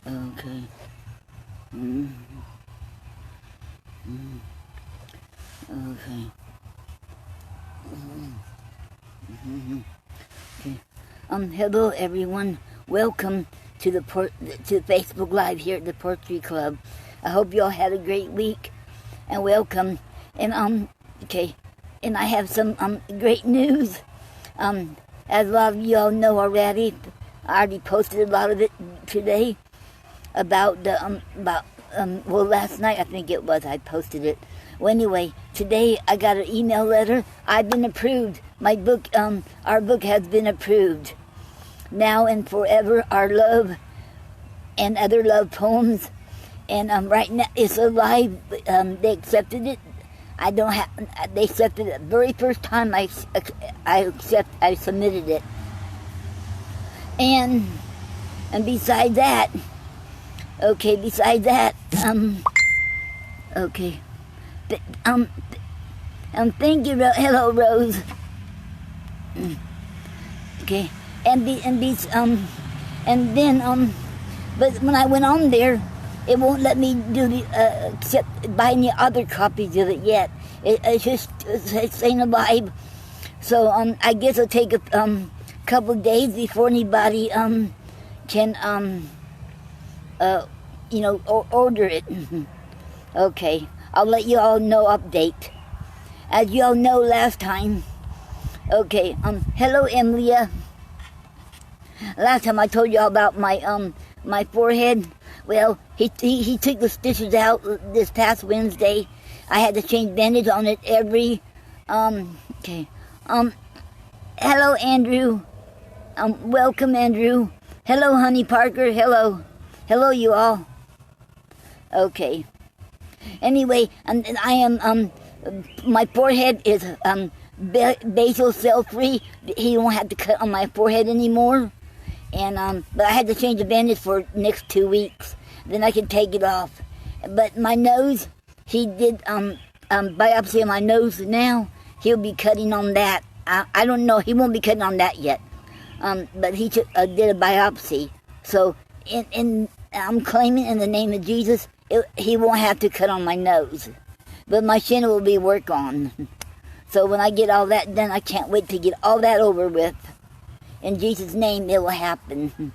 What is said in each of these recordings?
Okay. Mm. Okay. Okay. Hello everyone. Welcome to the Facebook Live here at the Poetry Club. I hope you all had a great week, and welcome. And okay. And I have some great news. As a lot of you all know already, I already posted a lot of it today about the well, last night I think it was I posted it. Well, anyway, today I got an email letter. I've been approved. My book, our book has been approved. Now and Forever, Our Love and Other Love Poems. And right now it's alive. They accepted it. They accepted it the very first time I submitted it. And besides that, okay, okay. Thank you, hello, Rose. Okay, and then but when I went on there, it won't let me do the except buy any other copies of it yet. It's just saying alive. So I guess it'll take a couple of days before anybody can order it. Okay, I'll let you all know update. As you all know last time, okay, hello Emilia. Last time I told you all about my my forehead. Well, he took the stitches out this past Wednesday. I had to change bandage on it every, okay. Hello Andrew. Welcome Andrew. Hello Honey Parker. Hello you all. Okay. Anyway, and I am my forehead is basal cell free. He won't have to cut on my forehead anymore. And but I had to change the bandage for next 2 weeks. Then I can take it off. But my nose, he did biopsy on my nose now. He'll be cutting on that. I don't know. He won't be cutting on that yet. But he did a biopsy. So I'm claiming in the name of Jesus, he won't have to cut on my nose. But my chin will be worked on. So when I get all that done, I can't wait to get all that over with. In Jesus' name, it will happen.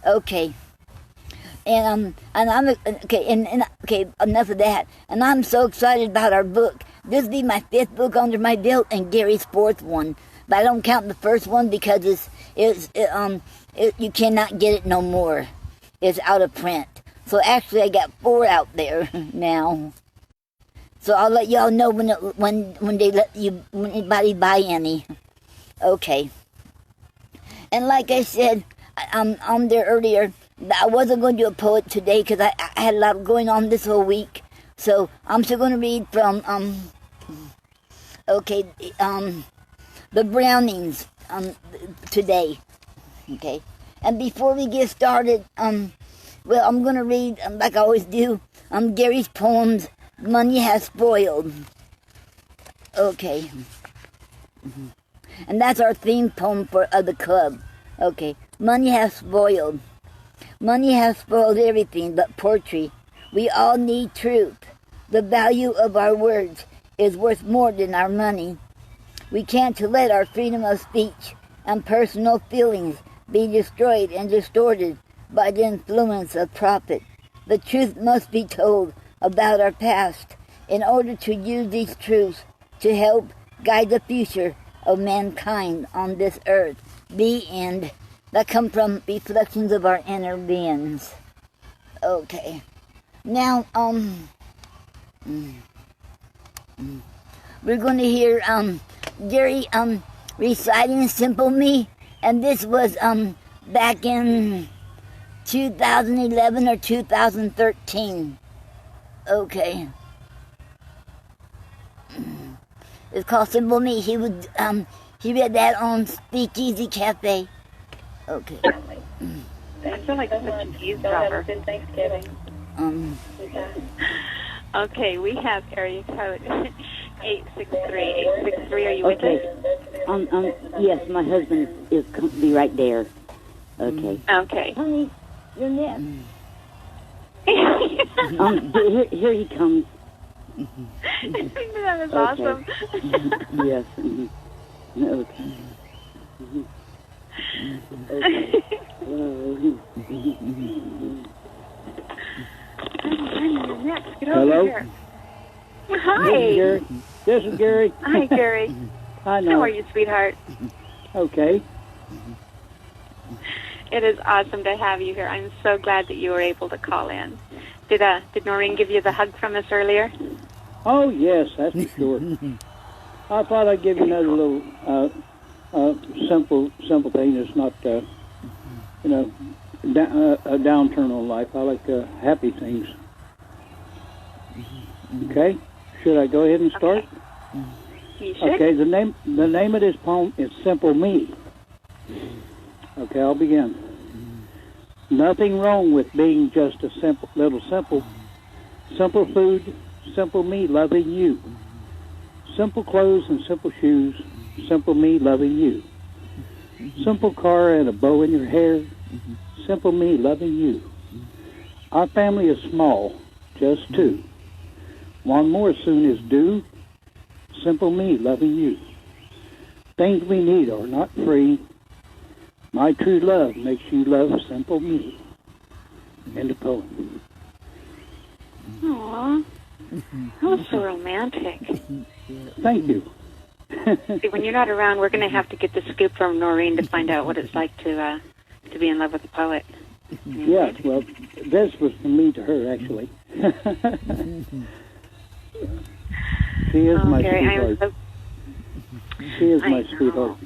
Okay. And I'm okay. And okay, enough of that. And I'm so excited about our book. This will be my 5th book under my belt, and Gary's 4th one. But I don't count the first one because you cannot get it no more. It's out of print. So actually, I got 4 out there now. So I'll let y'all know when they let you, when anybody buy any. Okay. And like I said, on there earlier, I wasn't going to do a poet today because I had a lot going on this whole week. So I'm still going to read from okay, the Brownings today. Okay. And before we get started, well, I'm going to read, like I always do, Gary's poems, Money Has Spoiled. Okay. And that's our theme poem for the club. Okay. Money has spoiled. Money has spoiled everything but poetry. We all need truth. The value of our words is worth more than our money. We can't let our freedom of speech and personal feelings be destroyed and distorted by the influence of profit. The truth must be told about our past in order to use these truths to help guide the future of mankind on this earth. The end. That come from reflections of our inner beings. Okay. Now, we're going to hear Gary reciting Simple Me, and this was back in 2011 or 2013. Okay. It's called Simple Me. He read that on Speakeasy Cafe. Okay. I feel like such an eavesdropper. Good Thanksgiving. Okay, we have area code 863. 863, are you with us? Yes, my husband is be right there. Okay. Okay. Honey, you're next. Here he comes. That was Okay. awesome. Yes. Okay. Get Hello? over here. Hi. Gary. This is Gary. Hi, Gary. I know. How are you, sweetheart? Okay. It is awesome to have you here. I'm so glad that you were able to call in. Did Noreen give you the hug from us earlier? Oh, yes, that's for sure. I thought I'd give you another little simple thing that's not, a downturn on life. I like happy things. Okay? Should I go ahead and start? Okay. You should. Okay, the name of this poem is Simple Me. Okay, I'll begin. Nothing wrong with being just a simple food, simple me loving you. Simple clothes and simple shoes, simple me loving you. Simple car and a bow in your hair, simple me loving you. Our family is small, just two. One more soon is due, simple me loving you. Things we need are not free. My true love makes you love simple me. End of poem. Aww. That was so romantic. Thank you. See, when you're not around, we're going to have to get the scoop from Noreen to find out what it's like to be in love with a poet. Yeah, well, this was from me to her, actually. She is my Gary, sweetheart. She is my sweetheart.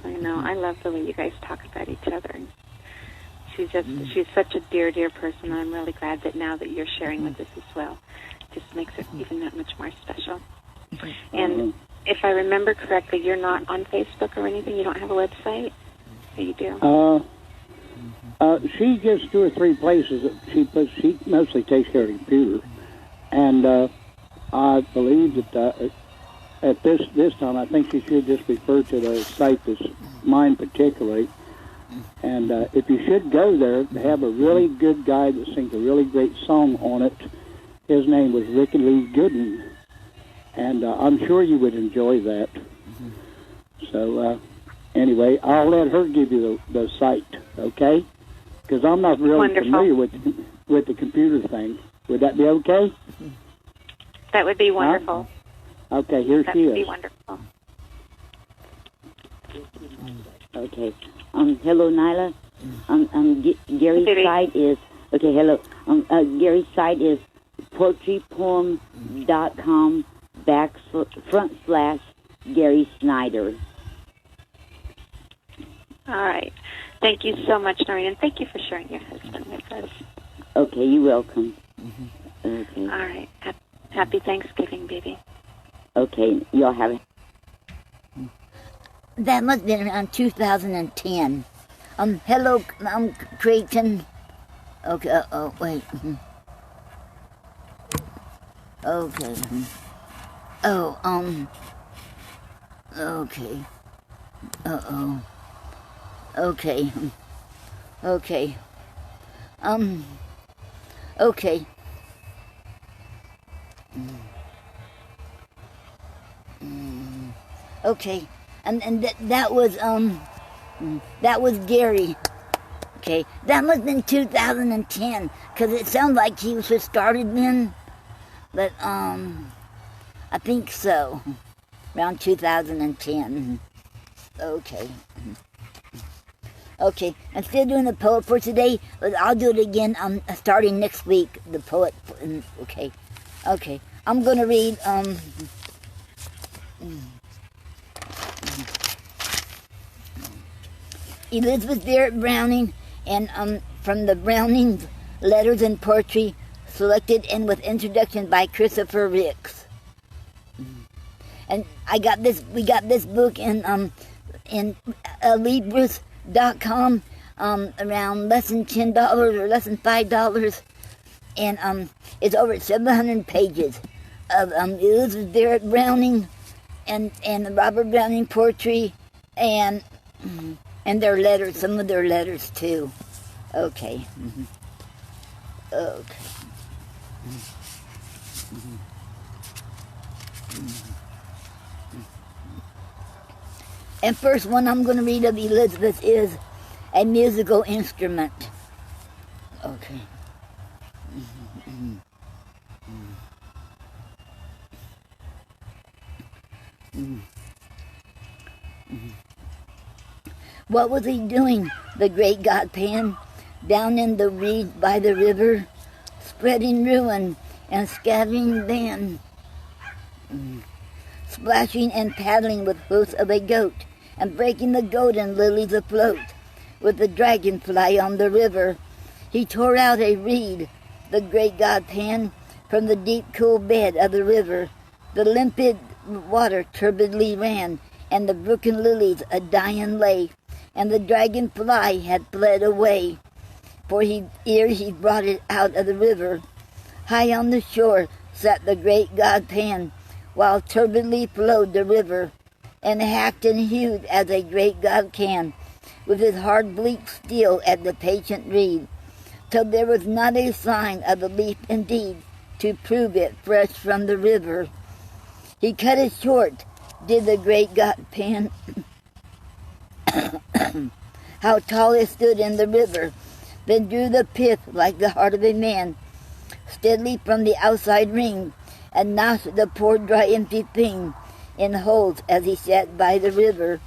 I know. I love the way you guys talk about each other. She's such a dear, dear person. I'm really glad that now that you're sharing with us as well. It just makes it even that much more special. And if I remember correctly, you're not on Facebook or anything? You don't have a website? Or you do? She gets 2 or 3 places that she mostly takes care of the computer. And I believe that at this time, I think she should just refer to the site that's mine particularly. And if you should go there, they have a really good guy that sings a really great song on it. His name was Ricky Lee Gooden. And I'm sure you would enjoy that. So anyway, I'll let her give you the site, okay? Because I'm not really familiar with the computer thing. Would that be okay? That would be wonderful. Huh? Okay, here That she would be is. wonderful. Okay. Hello, Nyla. Gary's site is hello. Gary's site is poetrypoem.com / Gary Snyder. All right. Thank you so much, Noreen, and thank you for sharing your husband with us. Okay, you're welcome. Okay. All right. Happy Thanksgiving, baby. Okay, y'all have it. That must have been around 2010. Hello, Creighton. Okay, wait. Okay. Oh, okay. Uh-oh. Okay. Okay. Okay. Okay. And that was Gary. Okay. That must have been 2010, because it sounds like he was just started then. But, I think so. Around 2010. Okay. Okay, I'm still doing the poet for today, but I'll do it again starting next week, the poet. Okay. Okay. I'm going to read, Elizabeth Barrett Browning, and from the Browning Letters and Poetry, selected and with introduction by Christopher Ricks. And we got this book in Libris.com, around less than $10 or less than $5, and it's over 700 pages of Elizabeth Barrett Browning and Robert Browning poetry, and their letters, some of their letters too. Okay. Okay. And first one I'm going to read of Elizabeth is a musical instrument. Okay. What was he doing, the great God Pan, down in the reed by the river, spreading ruin and scattering ban, splashing and paddling with hoofs of a goat, and breaking the golden lilies afloat, with the dragonfly on the river. He tore out a reed, the great God Pan, from the deep cool bed of the river. The limpid water turbidly ran, and the broken lilies a dying lay, and the dragonfly had fled away, for ere he brought it out of the river. High on the shore sat the great God Pan, while turbidly flowed the river, and hacked and hewed as a great God can, with his hard bleak steel at the patient reed, till there was not a sign of a leaf indeed to prove it fresh from the river. He cut it short, did the great God Pan, how tall it stood in the river, then drew the pith like the heart of a man, steadily from the outside ring, and notched the poor dry empty thing in holes as he sat by the river.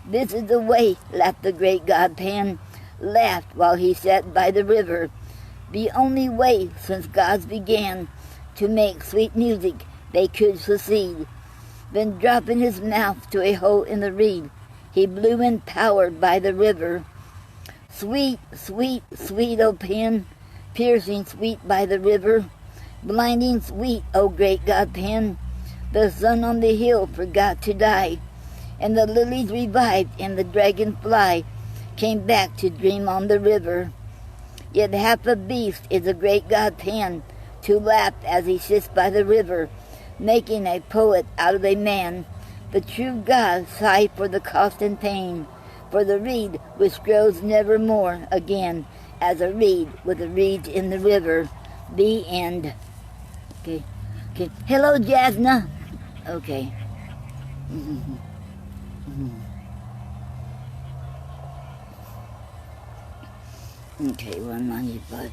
This is the way, laughed the great God Pan, laughed while he sat by the river, the only way since gods began to make sweet music they could succeed. Then dropping his mouth to a hole in the reed, he blew in power by the river. Sweet, sweet, sweet, O Pan, piercing sweet by the river, blinding sweet, O great God Pan, the sun on the hill forgot to die, and the lilies revived, and the dragonfly came back to dream on the river. Yet half a beast is the great God Pan, to laugh as he sits by the river, making a poet out of a man. The true God sigh for the cost and pain, for the reed which grows never more again, as a reed with the reeds in the river. The end. Okay. Hello, Jasna. Okay. Okay, 195.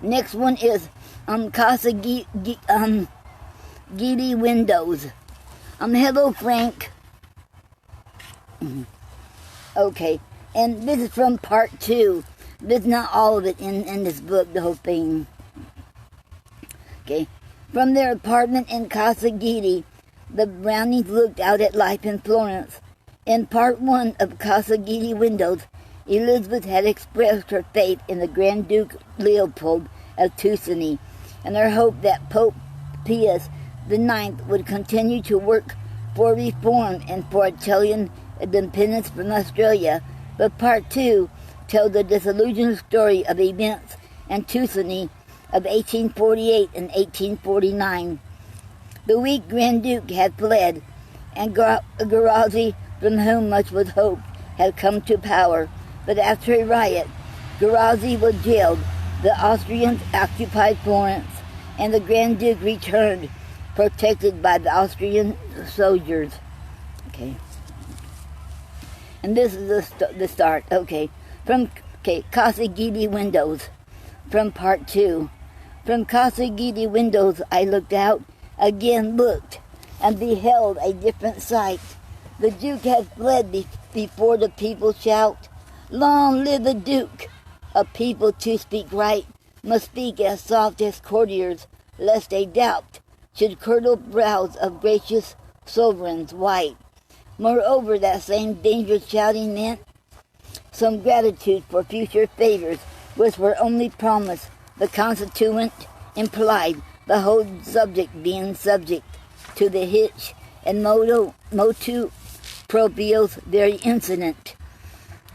Next one is Casa Gidi Windows. Hello, Frank. Okay, and this is from part 2. This is not all of it in this book, the whole thing. Okay, from their apartment in Casa Gidi, the Brownings looked out at life in Florence. In part 1 of Casa Gidi Windows, Elizabeth had expressed her faith in the Grand Duke Leopold of Tuscany, and her hope that Pope Pius IX would continue to work for reform and for Italian independence from Australia. But part 2 tells the disillusioned story of events in Tuscany of 1848 and 1849. The weak Grand Duke had fled, and Guerrazzi, from whom much was hoped, had come to power. But after a riot, Guerrazzi was jailed, the Austrians occupied Florence, and the Grand Duke returned, protected by the Austrian soldiers. Okay. And this is the start. Okay. From Casa Gidi Windows, from part 2. From Casa Gidi Windows I looked out, again looked, and beheld a different sight. The Duke had fled before the people shout, "Long live the Duke!" A people to speak right must speak as soft as courtiers, lest a doubt should curdle brows of gracious sovereigns white. Moreover, that same dangerous shouting meant some gratitude for future favors, which were only promised. The constituent implied, the whole subject being subject to the hitch, and motu proprios very incident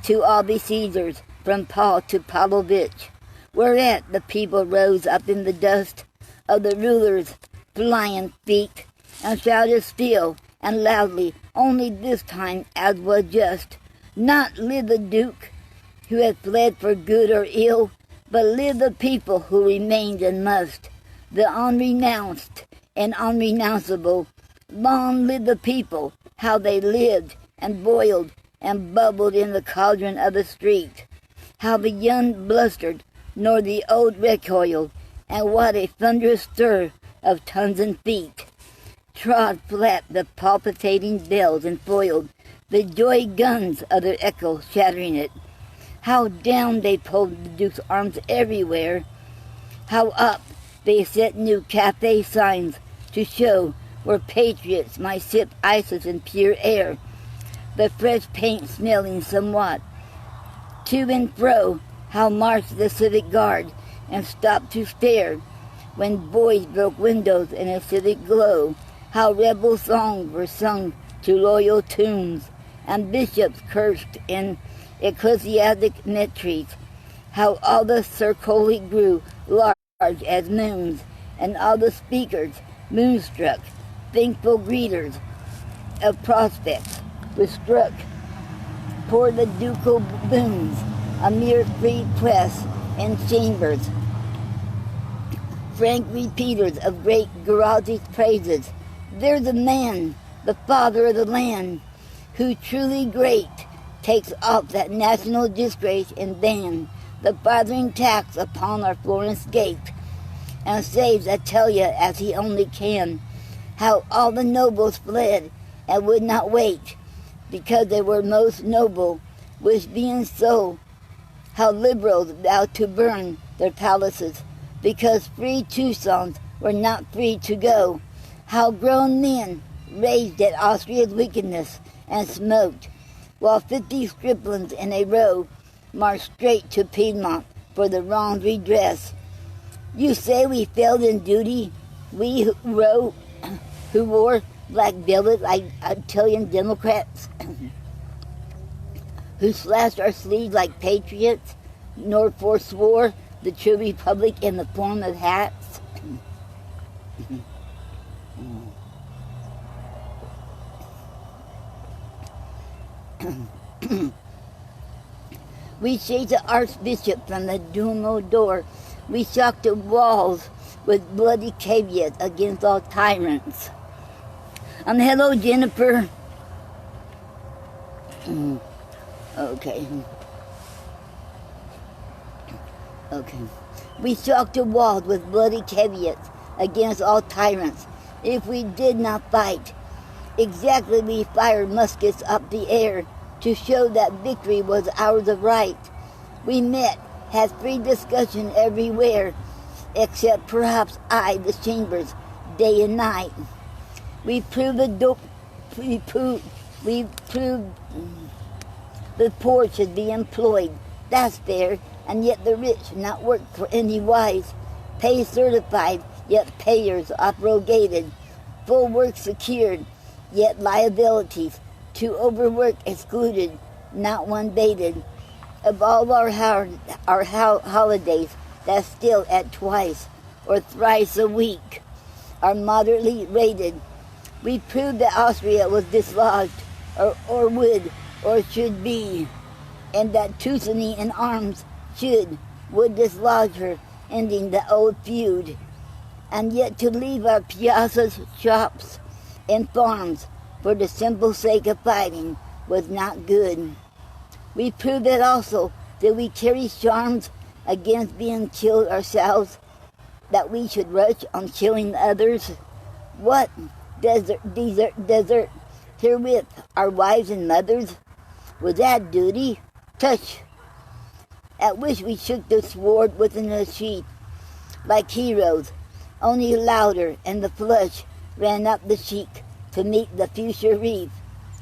to all besiegers, from Paul to Pavlovich, whereat the people rose up in the dust of the rulers' flying feet, and shouted still, and loudly, only this time as was just. Not live the Duke, who had fled for good or ill, but live the people who remained and must, the unrenounced and unrenounceable. Long live the people, how they lived and boiled and bubbled in the cauldron of the street, how the young blustered, nor the old recoiled, and what a thunderous stir of tongues and feet trod flat the palpitating bells and foiled the joy guns of their echo shattering it. How down they pulled the Duke's arms everywhere, how up they set new cafe signs to show where patriots might sip ices in pure air, the fresh paint smelling somewhat. To and fro, how marched the civic guard and stopped to stare when boys broke windows in a civic glow, how rebel songs were sung to loyal tunes, and bishops cursed in ecclesiastic metrics, how all the circoli grew large as moons, and all the speakers, moonstruck, thankful greeters of prospects, were struck for the ducal boons, a mere free press and chambers, frank repeaters of great Garazi's praises. There's a man, the father of the land, who truly great takes off that national disgrace and ban the bothering tax upon our Florence gate, and saves Atelia as he only can. How all the nobles fled and would not wait, because they were most noble, which being so, how liberals vowed to burn their palaces, because free Teutons were not free to go. How grown men raged at Austria's wickedness and smoked, while 50 striplings in a row marched straight to Piedmont for the wrongs redress. You say we failed in duty, we who wore black velvet like Italian Democrats, who slashed our sleeves like patriots, nor forswore the true republic in the form of hats. We chased the archbishop from the Duomo door. We shocked the walls with bloody caveats against all tyrants. Hello, Jennifer. Okay. We shocked the walls with bloody caveats against all tyrants. If we did not fight, exactly we fired muskets up the air to show that victory was ours of right. We met, had free discussion everywhere, except perhaps the chambers, day and night. We proved the poor should be employed. That's fair, and yet the rich not work for any wise. Pay certified, yet payers abrogated. Full work secured, yet liabilities. To overwork excluded, not one baited. Of all our holidays, that still at twice or thrice a week are moderately rated. We proved that Austria was dislodged, or would, or should be, and that Tuscany in arms would dislodge her, ending the old feud. And yet to leave our piazzas, shops, and farms for the simple sake of fighting was not good. We proved that also that we carry charms against being killed ourselves, that we should rush on killing others. What? Desert herewith our wives and mothers? Was that duty? Tush! At which we shook the sword within a sheath, like heroes, only louder, and the flush ran up the cheek to meet the future wreath.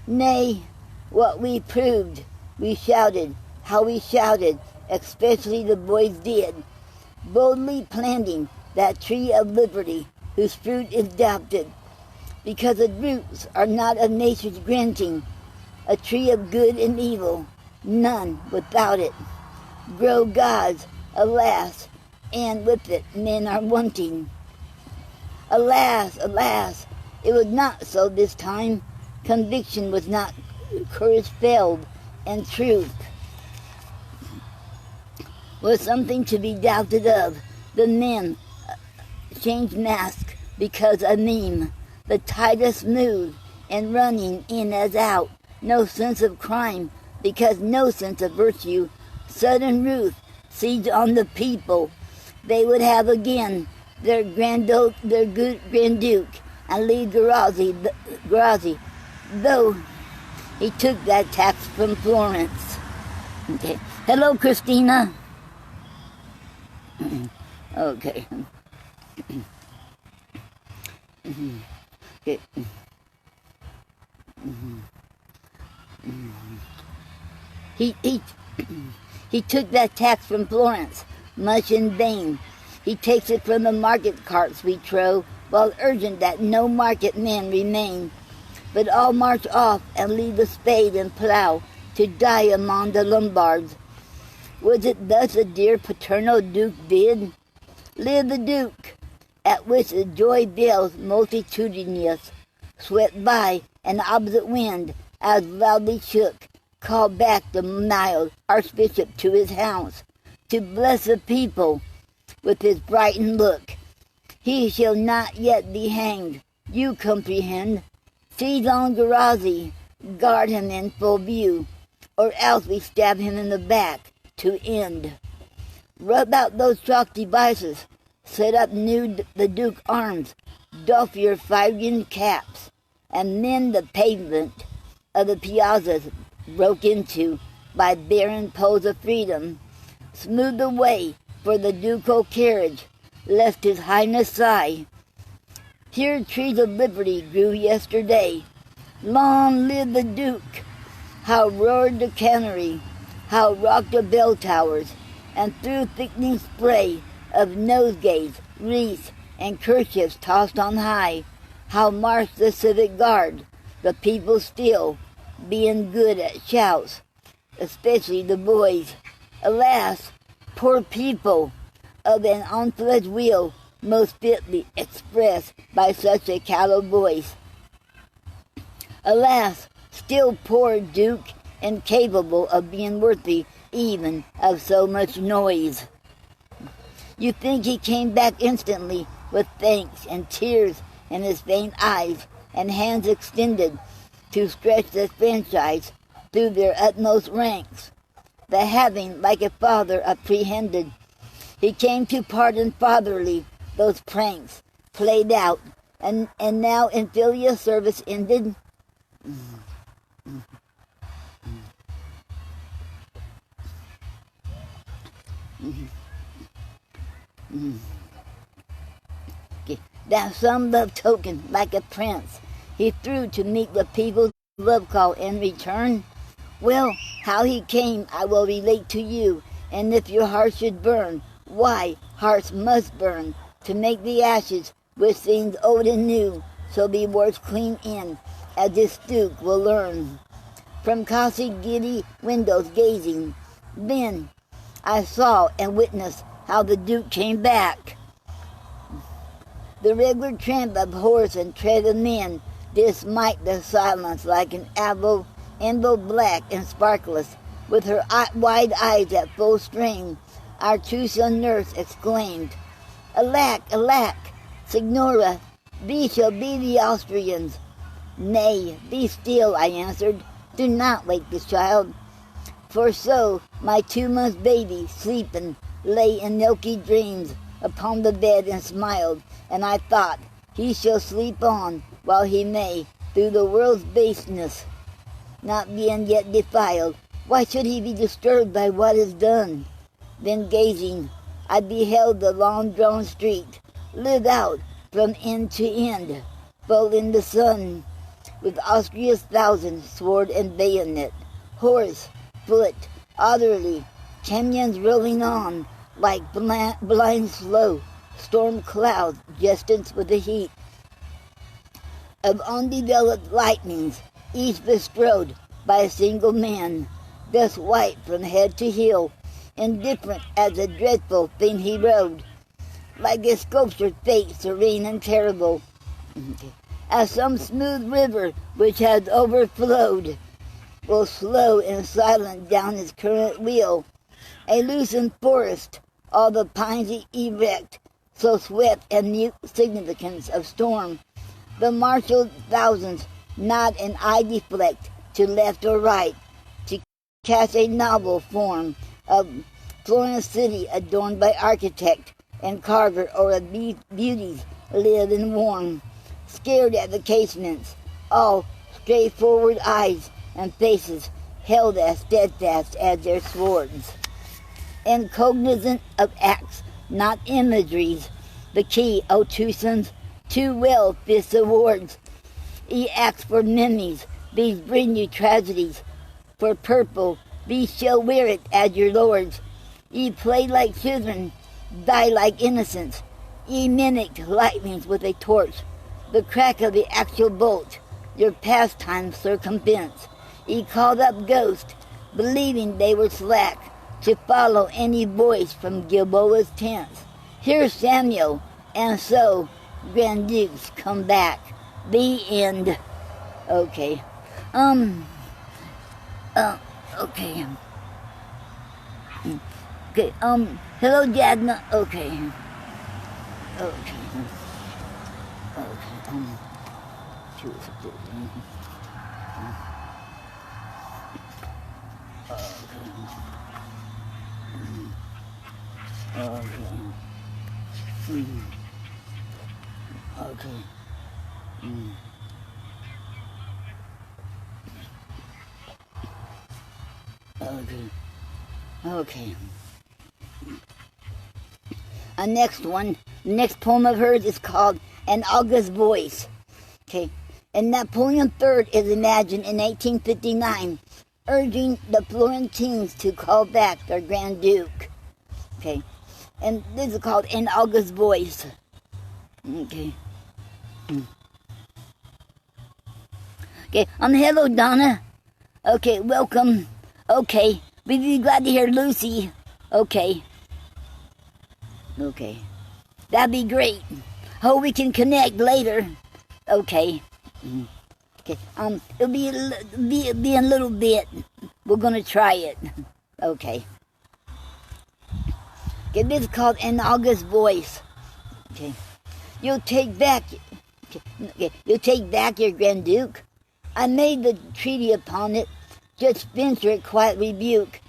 Nay, what we proved, we shouted, how we shouted, especially the boys did, boldly planting that tree of liberty, whose fruit is doubted, because the roots are not of nature's granting, a tree of good and evil, none without it. Grow gods, alas, and with it men are wanting. Alas, alas, it was not so this time. Conviction was not, courage failed, and truth was something to be doubted of. The men changed masks because a meme. The tide is smooth and running in as out. No sense of crime because no sense of virtue. Sudden Ruth seized on the people. They would have again their good Grand Duke, and Lee Garazi, though he took that tax from Florence. Okay. Hello, Christina. Okay. Okay. He took that tax from Florence, much in vain. He takes it from the market carts we trow, while urgent that no market men remain, but all march off and leave the spade and plough to die among the Lombards. Was it thus a dear paternal Duke bid? Live the Duke, at which the joy bells multitudinous swept by, and opposite wind, as loudly shook, called back the mild Archbishop to his house, to bless the people with his brightened look. He shall not yet be hanged, you comprehend. Seize on Garazi, guard him in full view, or else we stab him in the back to end. Rub out those chalk devices, set up new the Duke arms, doff your Phrygian caps, and mend the pavement of the piazzas broke into by barren poles of freedom. Smooth the way for the ducal carriage, lest his highness sigh. Here trees of liberty grew yesterday. Long live the Duke! How roared the cannery, how rocked the bell towers, and through thickening spray of nosegays, wreaths, and kerchiefs tossed on high, how marched the civic guard, the people still, being good at shouts, especially the boys. Alas, poor people, of an unfledged wheel, most fitly expressed by such a callow voice. Alas, still poor Duke, incapable of being worthy even of so much noise. You think he came back instantly with thanks and tears in his faint eyes and hands extended to stretch the franchise through their utmost ranks. The having, like a father, apprehended, he came to pardon fatherly those pranks played out, and now in filial service ended. That some love token, like a prince, he threw to meet the people's love call in return. Well, how he came I will relate to you, and if your heart should burn, why, hearts must burn, to make the ashes, which seems old and new, so be washed clean in, as this Duke will learn. From costly giddy windows gazing, then I saw and witnessed how the Duke came back. The regular tramp of horse and tread of men did smite the silence like an avo black and sparkless, with her wide eyes at full strain. Our two-son nurse exclaimed, "Alack, alack, Signora, these shall be the Austrians." "Nay, be still," I answered. "Do not wake the child." For so my 2-month baby, sleeping, lay in milky dreams upon the bed and smiled, and I thought, he shall sleep on while he may, through the world's baseness, not being yet defiled. Why should he be disturbed by what is done? Then gazing, I beheld the long-drawn street live out from end to end, full in the sun, with Austria's thousands, sword and bayonet, horse, foot, orderly, canyons rolling on like blind slow storm clouds, jestant with the heat of undeveloped lightnings, each bestrode by a single man, thus white from head to heel, indifferent as a dreadful thing he rode, like a sculptured fate serene and terrible. as some smooth river which has overflowed will slow and silent down its current wheel. A loosened forest, all the pines erect, so swift and mute significance of storm. The marshaled thousands nod an eye deflect to left or right, to catch a novel form of Florence city adorned by architect and carver, or a beauties live and warm, scared at the casements, all straightforward eyes and faces held as steadfast as their swords. And cognizant of acts, not imageries, the key, O two sons, too well fits the words. Ye acts for memories, these bring you tragedies. For purple, these shall wear it as your lords. Ye play like children, die like innocents. Ye mimicked lightnings with a torch, the crack of the actual bolt, your pastime circumvents. Ye called up ghosts, believing they were slack, to follow any voice from Gilboa's tents. Here's Samuel, and so Grand Dukes come back. The end. Okay. Okay. Okay, hello, Jagna. Okay. Okay. Okay, choose a book. Okay. Next poem of hers is called An August Voice. Okay. And Napoleon III is imagined in 1859, urging the Florentines to call back their Grand Duke. Okay. And this is called An August Voice. Okay. Okay. Hello, Donna. Okay, welcome. Okay. We'd be glad to hear Lucy. Okay. Okay. That'd be great. Hope we can connect later. Okay. Okay. It'll be a little bit. We're gonna try it. Okay. Okay, this is called An August Voice. Okay. You'll take back your Grand Duke. I made the treaty upon it. Judge Spencer at quiet rebuke.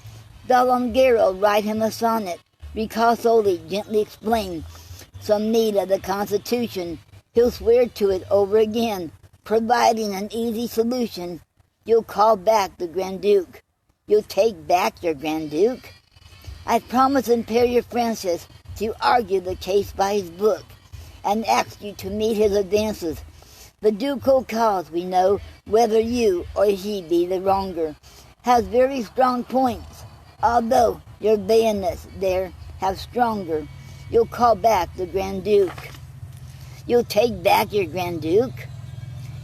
D'Alembert write him a sonnet. Recall solely, gently explain some need of the Constitution. He'll swear to it over again, providing an easy solution. You'll call back the Grand Duke. You'll take back your Grand Duke. I promised Imperial Francis to argue the case by his book and ask you to meet his advances. The ducal cause, we know, whether you or he be the wronger, has very strong points, although your bayonets there have stronger. You'll call back the Grand Duke. You'll take back your Grand Duke.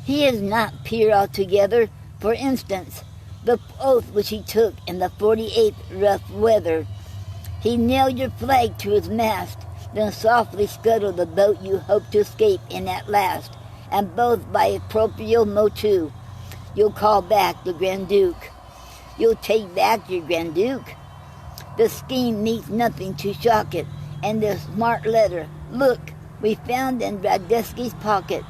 He is not peer altogether. For instance, the oath which he took in the 48th rough weather. He nailed your flag to his mast, then softly scuttled the boat you hoped to escape in at last, and both by proprio motu. You'll call back the Grand Duke. You'll take back your Grand Duke. The scheme needs nothing to shock it, and the smart letter, look, we found in Radetzky's pocket,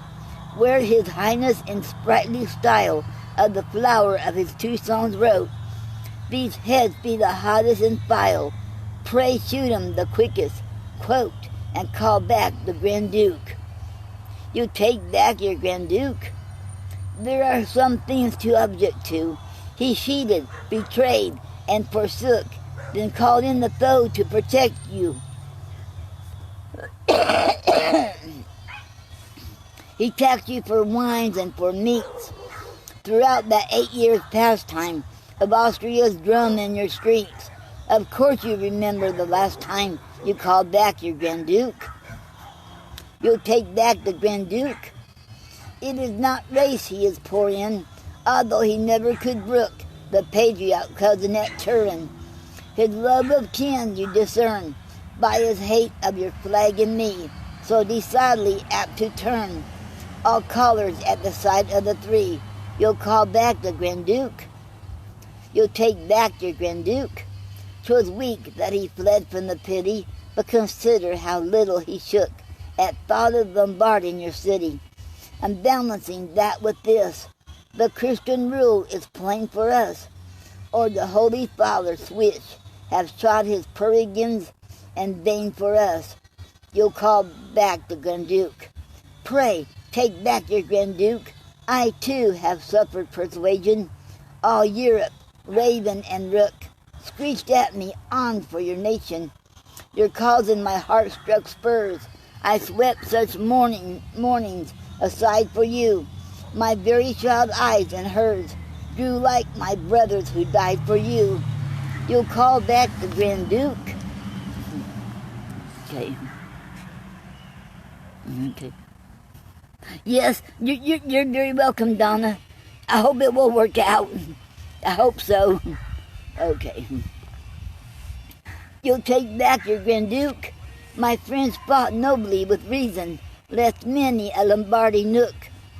where his highness in sprightly style of the flower of his two sons wrote, these heads be the hottest in file, pray shoot 'em the quickest, quote, and call back the Grand Duke. You take back your Grand Duke. There are some things to object to. He cheated, betrayed, and forsook, then called in the foe to protect you. He taxed you for wines and for meats. Throughout that 8 years pastime of Austria's drum in your streets, of course you remember the last time you called back your Grand Duke. You'll take back the Grand Duke. It is not race he is poor in, although he never could brook the patriot cousin at Turin. His love of kin you discern by his hate of your flag and me, so decidedly apt to turn all callers at the sight of the three. You'll call back the Grand Duke. You'll take back your Grand Duke. 'Twas weak that he fled from the pity, but consider how little he shook at thought of bombarding your city. And balancing that with this, the Christian rule is plain for us, or the Holy Father switch have shot his Puritans in vain for us. You'll call back the Grand Duke. Pray, take back your Grand Duke. I too have suffered persuasion. All Europe, raven and rook, screeched at me on for your nation. You're causing my heart struck spurs. I swept such mornings aside for you. My very child eyes and hers grew like my brothers who died for you. You'll call back the Grand Duke. Okay. Okay. Yes, you're very welcome, Donna. I hope it will work out. I hope so. Okay. You'll take back your Grand Duke. My friends fought nobly with reason, left many a Lombardy nook,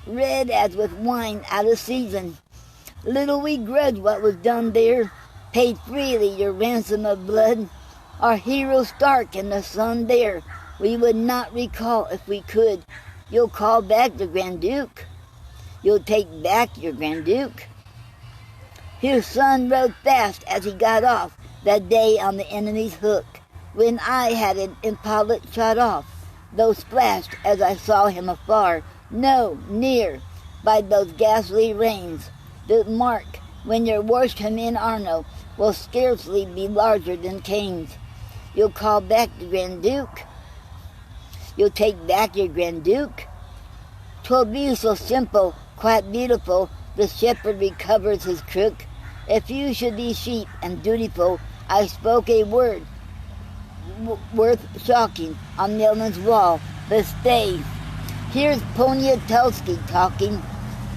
red as with wine out of season. Little we grudge what was done there, paid freely your ransom of blood. Our heroes stark in the sun there, we would not recall if we could. You'll call back the Grand Duke. You'll take back your Grand Duke. His son rode fast as he got off that day on the enemy's hook, when I had an impallet shot off, though splashed as I saw him afar, no, near, by those ghastly rains. The mark, when your worst him in Arno, will scarcely be larger than Cain's. You'll call back the Grand Duke. You'll take back your Grand Duke. 'Twill be so simple, quite beautiful, the shepherd recovers his crook. If you should be sheep and dutiful, I spoke a word worth shocking on Milman's wall, but stay. Here's Poniatowski talking.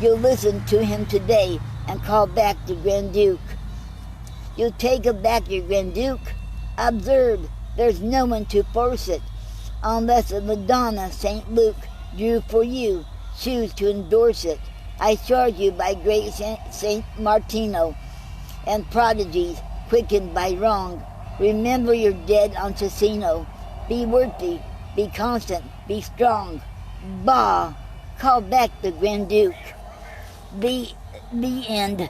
You'll listen to him today and call back the Grand Duke. You'll take back your Grand Duke. Observe, there's no one to force it, unless the Madonna St. Luke drew for you, choose to endorse it. I charge you by great Saint Martino and prodigies quickened by wrong. Remember your dead on Cicino. Be worthy, be constant, be strong. Bah! Call back the Grand Duke. The end.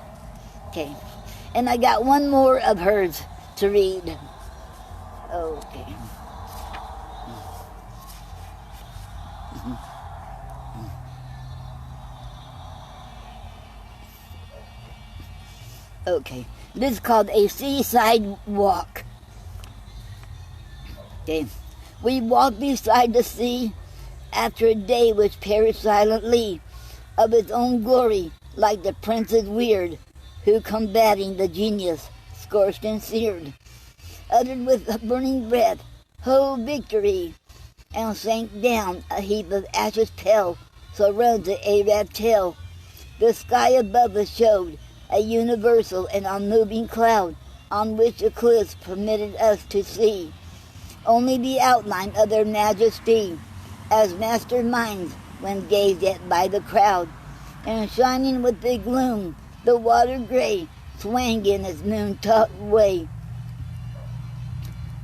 Okay. And I got one more of hers to read. Okay. Okay. This is called A Seaside Walk. Okay. We walked beside the sea after a day which perished silently of its own glory, like the prince's weird, who combating the genius, scorched and seared, uttered with a burning breath, "Ho, victory!" and sank down a heap of ashes pale, so runs the Arab tale. The sky above us showed a universal and unmoving cloud, on which eclipse permitted us to see only the outline of their majesty, as master minds when gazed at by the crowd, and shining with the gloom, the water gray swang in its moon-taught way.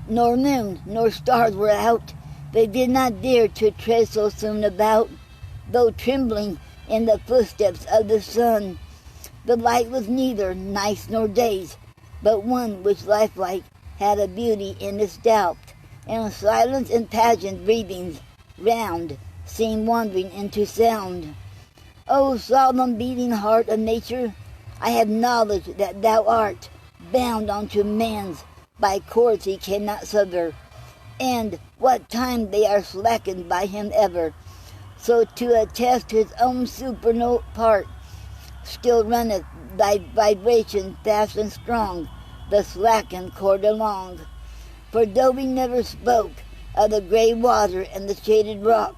Nor moon nor stars were out, they did not dare to tread so soon about, though trembling in the footsteps of the sun. The light was neither night nor days, but one which lifelike had a beauty in its doubt, and silence and pageant breathings round seemed wandering into sound. O solemn beating heart of nature, I have knowledge that thou art bound unto man's by cords he cannot sever, and what time they are slackened by him ever, so to attest his own supernal part, still runneth thy vibration fast and strong, the slackened cord along. For though we never spoke of the grey water and the shaded rock,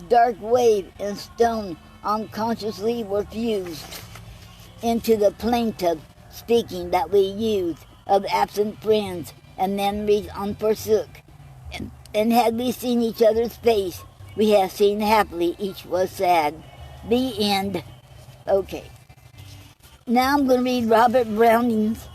dark wave and stone unconsciously were fused into the plaintive speaking that we used of absent friends and memories unforsook. And had we seen each other's face, We have seen happily, each was sad. The end. Okay. Now I'm going to read Robert Browning's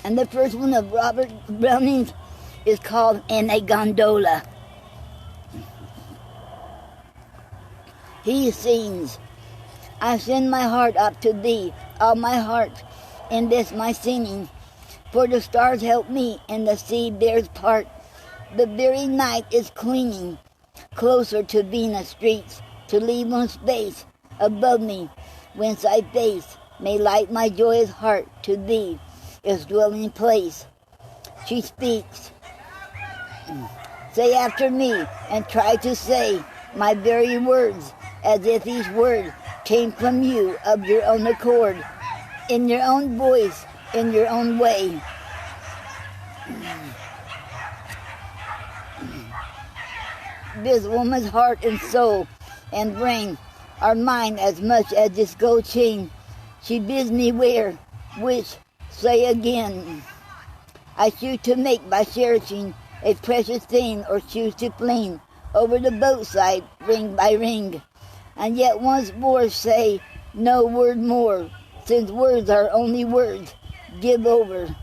and the first one of Robert Browning's is called In a Gondola. He sings, I send my heart up to thee, all my heart, in this my singing. For the stars help me, and the sea bears part. The very night is clinging closer to Venus' streets, to leave one space above me, whence I face may light my joyous heart to thee, its dwelling place. She speaks, say after me, and try to say my very words, as if each word came from you of your own accord, in your own voice, in your own way. This woman's heart and soul and brain are mine as much as this gold chain she bids me wear, which, say again, I choose to make by cherishing a precious thing, or choose to fling over the boat side ring by ring. And yet once more say no word more, since words are only words, give over.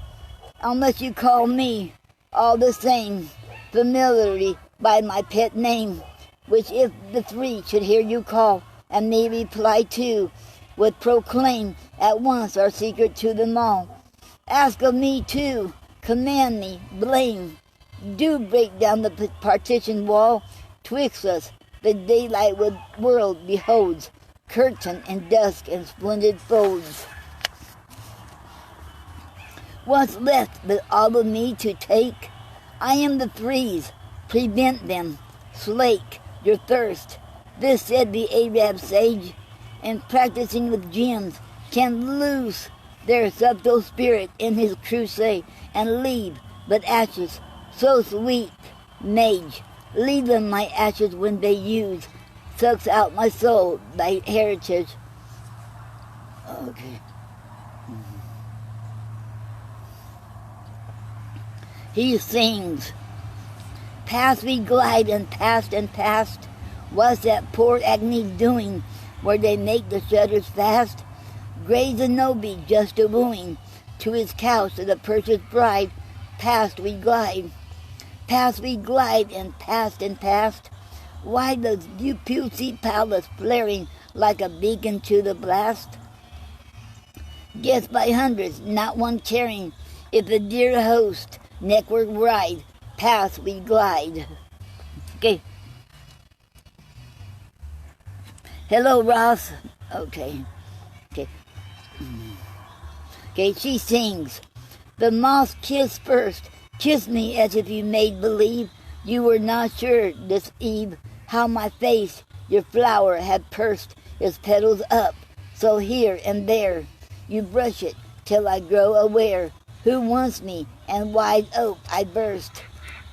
Unless you call me, all the same, familiarly by my pet name, which if the three should hear you call, and me reply to, would proclaim at once our secret to them all. Ask of me too, command me, blame. Do break down the partition wall twixt us, the daylight world beholds, curtain and dusk and splendid folds. What's left but all of me to take? I am the threes, prevent them, slake your thirst. This said the Arab sage, and practicing with gems can loose their subtle spirit in his crusade, and leave but ashes so sweet. Mage, leave them my ashes when they use, sucks out my soul, thy heritage. Okay. He sings, past we glide and past, what's that poor Agni doing, where they make the shutters fast? Grey Zenobia just a wooing, to his couch of the purchased bride, past we glide and past. Why does Pusey Palace flaring like a beacon to the blast? Guests by hundreds, not one caring, if the dear host neckward ride, past we glide. Okay. Hello, Ross. Okay. Okay, she sings. The moss kiss first. Kiss me as if you made believe you were not sure this eve how my face, your flower, had pursed its petals up. So here and there you brush it till I grow aware who wants me, and wide ope I burst.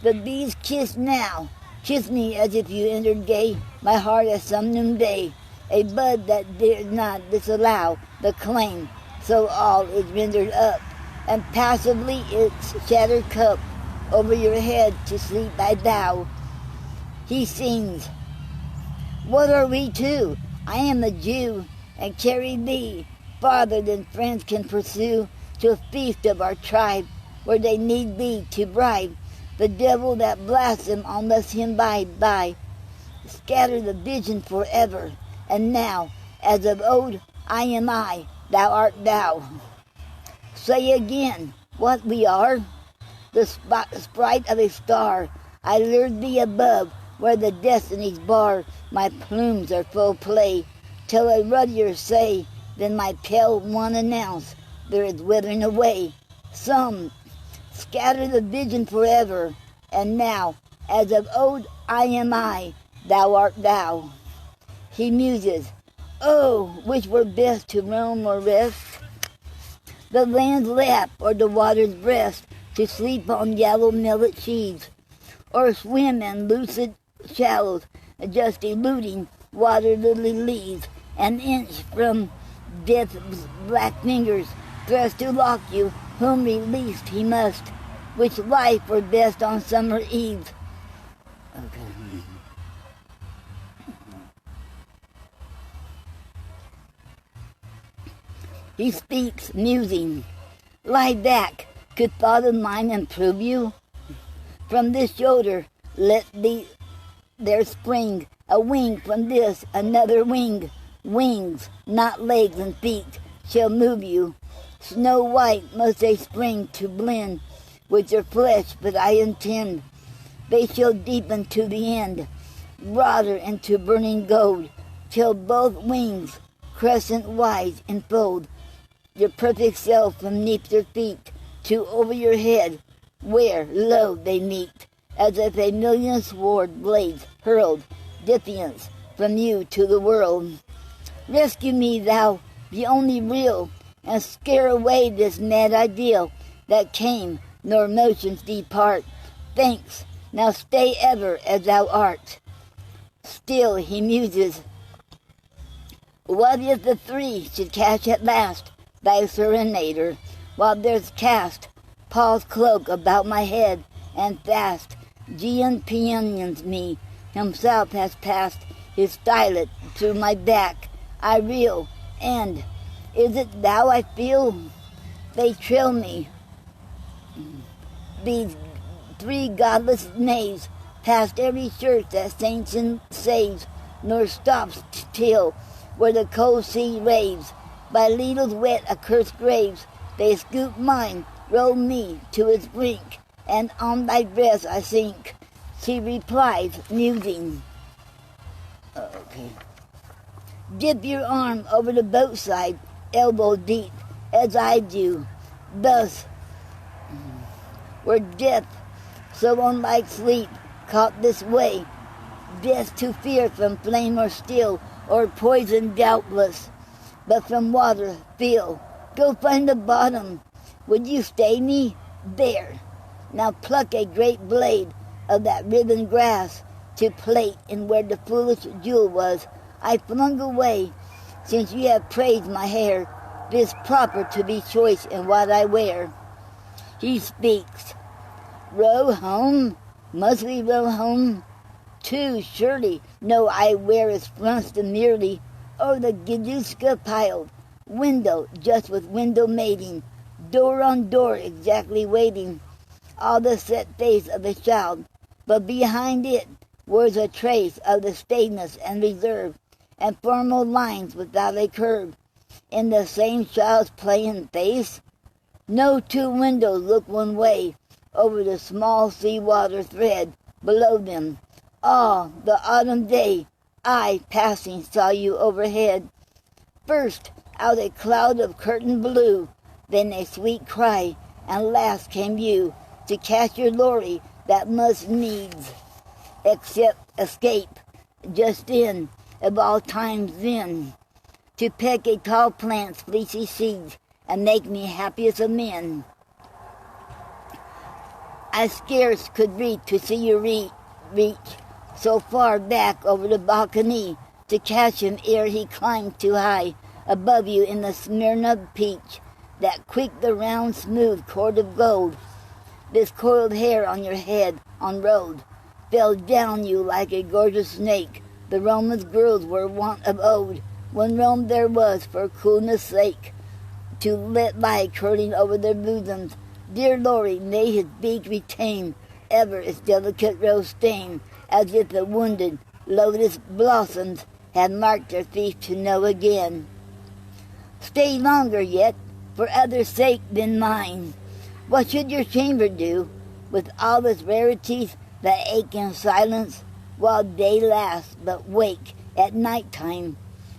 The bees kiss now. Kiss me as if you entered gay my heart as some noonday, a bud that dared not disallow the claim, so all is rendered up, and passively its shattered cup over your head to sleep I bow. He sings, what are we two? I am a Jew, and carry thee farther than friends can pursue, to a feast of our tribe, where they need thee to bribe the devil that blasts them unless him by. Scatter the vision forever, and now, as of old, I am I, thou art thou. Say again, what we are? The sprite of a star, I lured thee above, where the destinies bar my plumes are full play, till a ruddier say, then my pale one announce, there is withering away. Some scatter the vision forever, and now, as of old, I am I, thou art thou. He muses, oh, which were best to roam or rest? The land's lap or the water's breast, to sleep on yellow millet sheaves, or swim in lucid shallows, just eluding water lily leaves, an inch from death's black fingers, thrust to lock you, whom released he must, which life were best on summer eves. Okay. He speaks, musing. Lie back, could thought of mine improve you? From this shoulder let there spring a wing, from this another wing. Wings, not legs and feet, shall move you. Snow white must they spring to blend with your flesh, but I intend they shall deepen to the end, broader into burning gold, till both wings crescent-wise enfold your perfect self from neath your feet to over your head, where, lo, they meet, as if a million sword blades hurled defiance from you to the world. Rescue me, thou, the only real, and scare away this mad ideal that came, nor motions depart. Thanks, now stay ever as thou art. Still he muses, what if the three should catch at last thy serenader, while there's cast Paul's cloak about my head, and fast Gian pinions me, himself has passed his stylet through my back. I reel, and is it thou I feel? They trail me, these three godless knaves, past every church that saints and saves, nor stops till where the cold sea raves. By needles wet accursed graves, they scoop mine, roll me to its brink, and on thy breast I sink. She replies, musing. Okay. Dip your arm over the boat side, elbow deep, as I do. Thus, were death so unlike sleep, caught this way, death to fear from flame or steel, or poison doubtless, but from water feel. Go find the bottom. Would you stay me? There. Now pluck a great blade of that ribbon grass to plait in where the foolish jewel was. I flung away, since you have praised my hair. 'Tis proper to be choice in what I wear. He speaks. Row home? Must we row home? Too surely no I wear is fronts demurely, or the Giduska piled, window just with window mating, door on door exactly waiting, all the set face of a child, but behind it was a trace of the staidness and reserve, and formal lines without a curve, in the same child's plain face. No two windows look one way, over the small sea-water thread below them. Ah, the autumn day, I, passing, saw you overhead. First, out a cloud of curtain blue, then a sweet cry, and last came you, to catch your glory that must needs escape, just in, of all times then, to peck a tall plant's fleecy seeds, and make me happiest of men. I scarce could reach to see you reach so far back over the balcony, to catch him ere he climbed too high above you in the Smyrna peach, that quick the round smooth cord of gold, this coiled hair on your head on road, fell down you like a gorgeous snake. The Romans' girls were wont of old, when Rome there was for coolness' sake, to let lie curling over their bosoms. Dear Lord, may his beak retain ever its delicate rose stain, as if the wounded lotus blossoms had marked their feet to know again. Stay longer yet, for others' sake than mine. What should your chamber do, with all its rarities that ache in silence, while day lasts but wake at night time,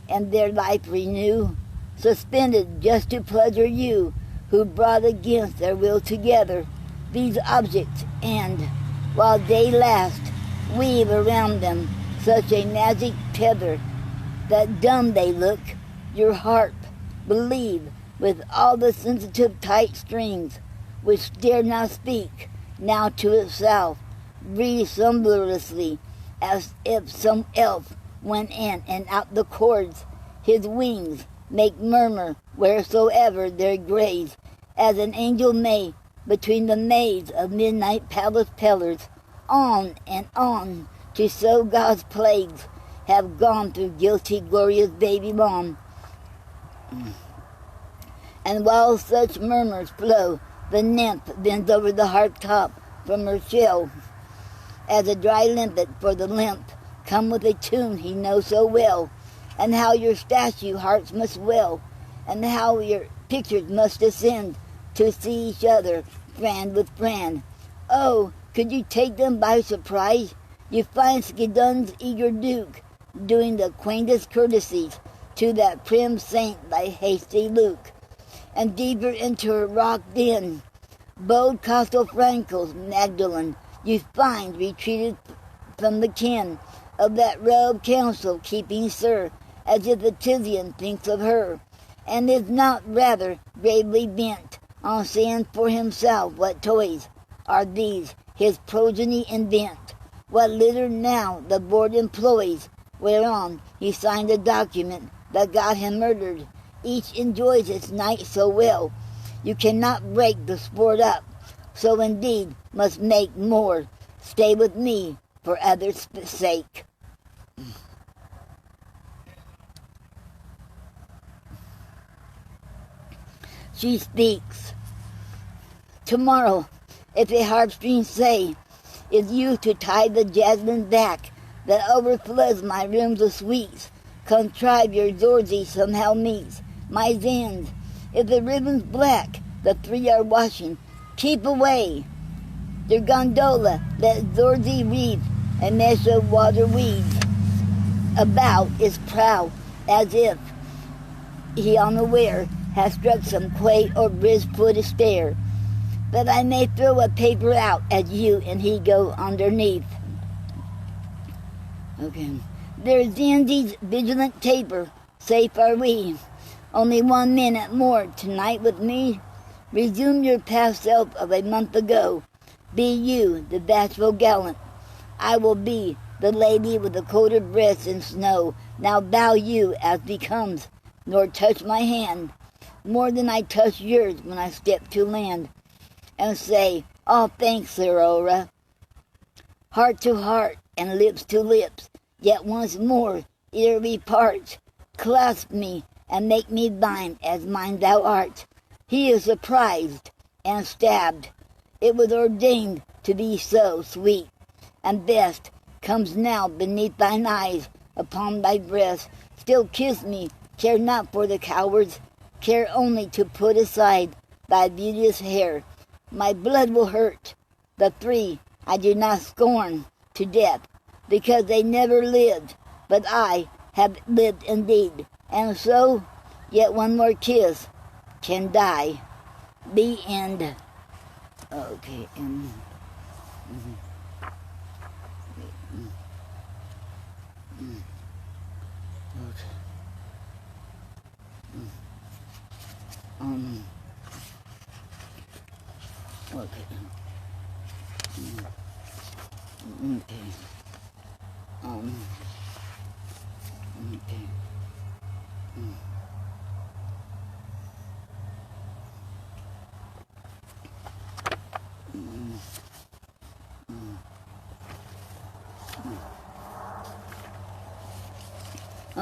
and their life renew, suspended just to pleasure you, who brought against their will together these objects, and, while day lasts, weave around them such a magic tether, that dumb they look, your harp, believe, with all the sensitive tight strings, which dare now speak, now to itself, breathe slumberously, as if some elf went in and out the cords. His wings make murmur wheresoever they graze, as an angel may between the maze of midnight palace pillars, on and on, to so God's plagues have gone through guilty glorious Babylon. And while such murmurs flow, the nymph bends over the harp top from her shell, as a dry limpet for the limp, come with a tune he knows so well, and how your statue hearts must swell, and how your pictures must ascend to see each other, friend with friend. Oh, could you take them by surprise? You find Skidon's eager duke doing the quaintest courtesies to that prim saint by hasty Luke, and deeper into her rock den, bold Castelfranco's Magdalene you find retreated from the ken of that robed council, keeping sir, as if the Titian thinks of her, and is not rather gravely bent on seeing for himself what toys are these his progeny invent, what litter now the board employs, whereon he signed a document that got him murdered. Each enjoys its night so well, you cannot break the sport up, so indeed must make more. Stay with me for others' sake. She speaks. Tomorrow, if a harpstring say, is you to tie the jasmine back that overflows my rooms of sweets, contrive your Zorzi somehow meets my zins. If the ribbon's black, the three are washing, keep away. Their gondola let Zorzi reef a mesh of water weeds about his prow, as if he unaware has struck some quay or bridge foot stair, that I may throw a paper out at you and he go underneath. Okay. There's Zanzi's vigilant taper, safe are we. Only 1 minute more tonight with me. Resume your past self of a month ago. Be you the bashful gallant. I will be the lady with the coated breast in snow. Now bow you as becomes, nor touch my hand more than I touch yours when I step to land, and say, all thanks, Aurora. Heart to heart and lips to lips, yet once more, ere we part, clasp me and make me thine as mine thou art. He is surprised and stabbed. It was ordained to be so, sweet, and best comes now beneath thine eyes, upon thy breast. Still kiss me, care not for the cowards, care only to put aside thy beauteous hair. My blood will hurt. The three I do not scorn to death, because they never lived, but I have lived indeed, and so, yet one more kiss can die. The end. Okay,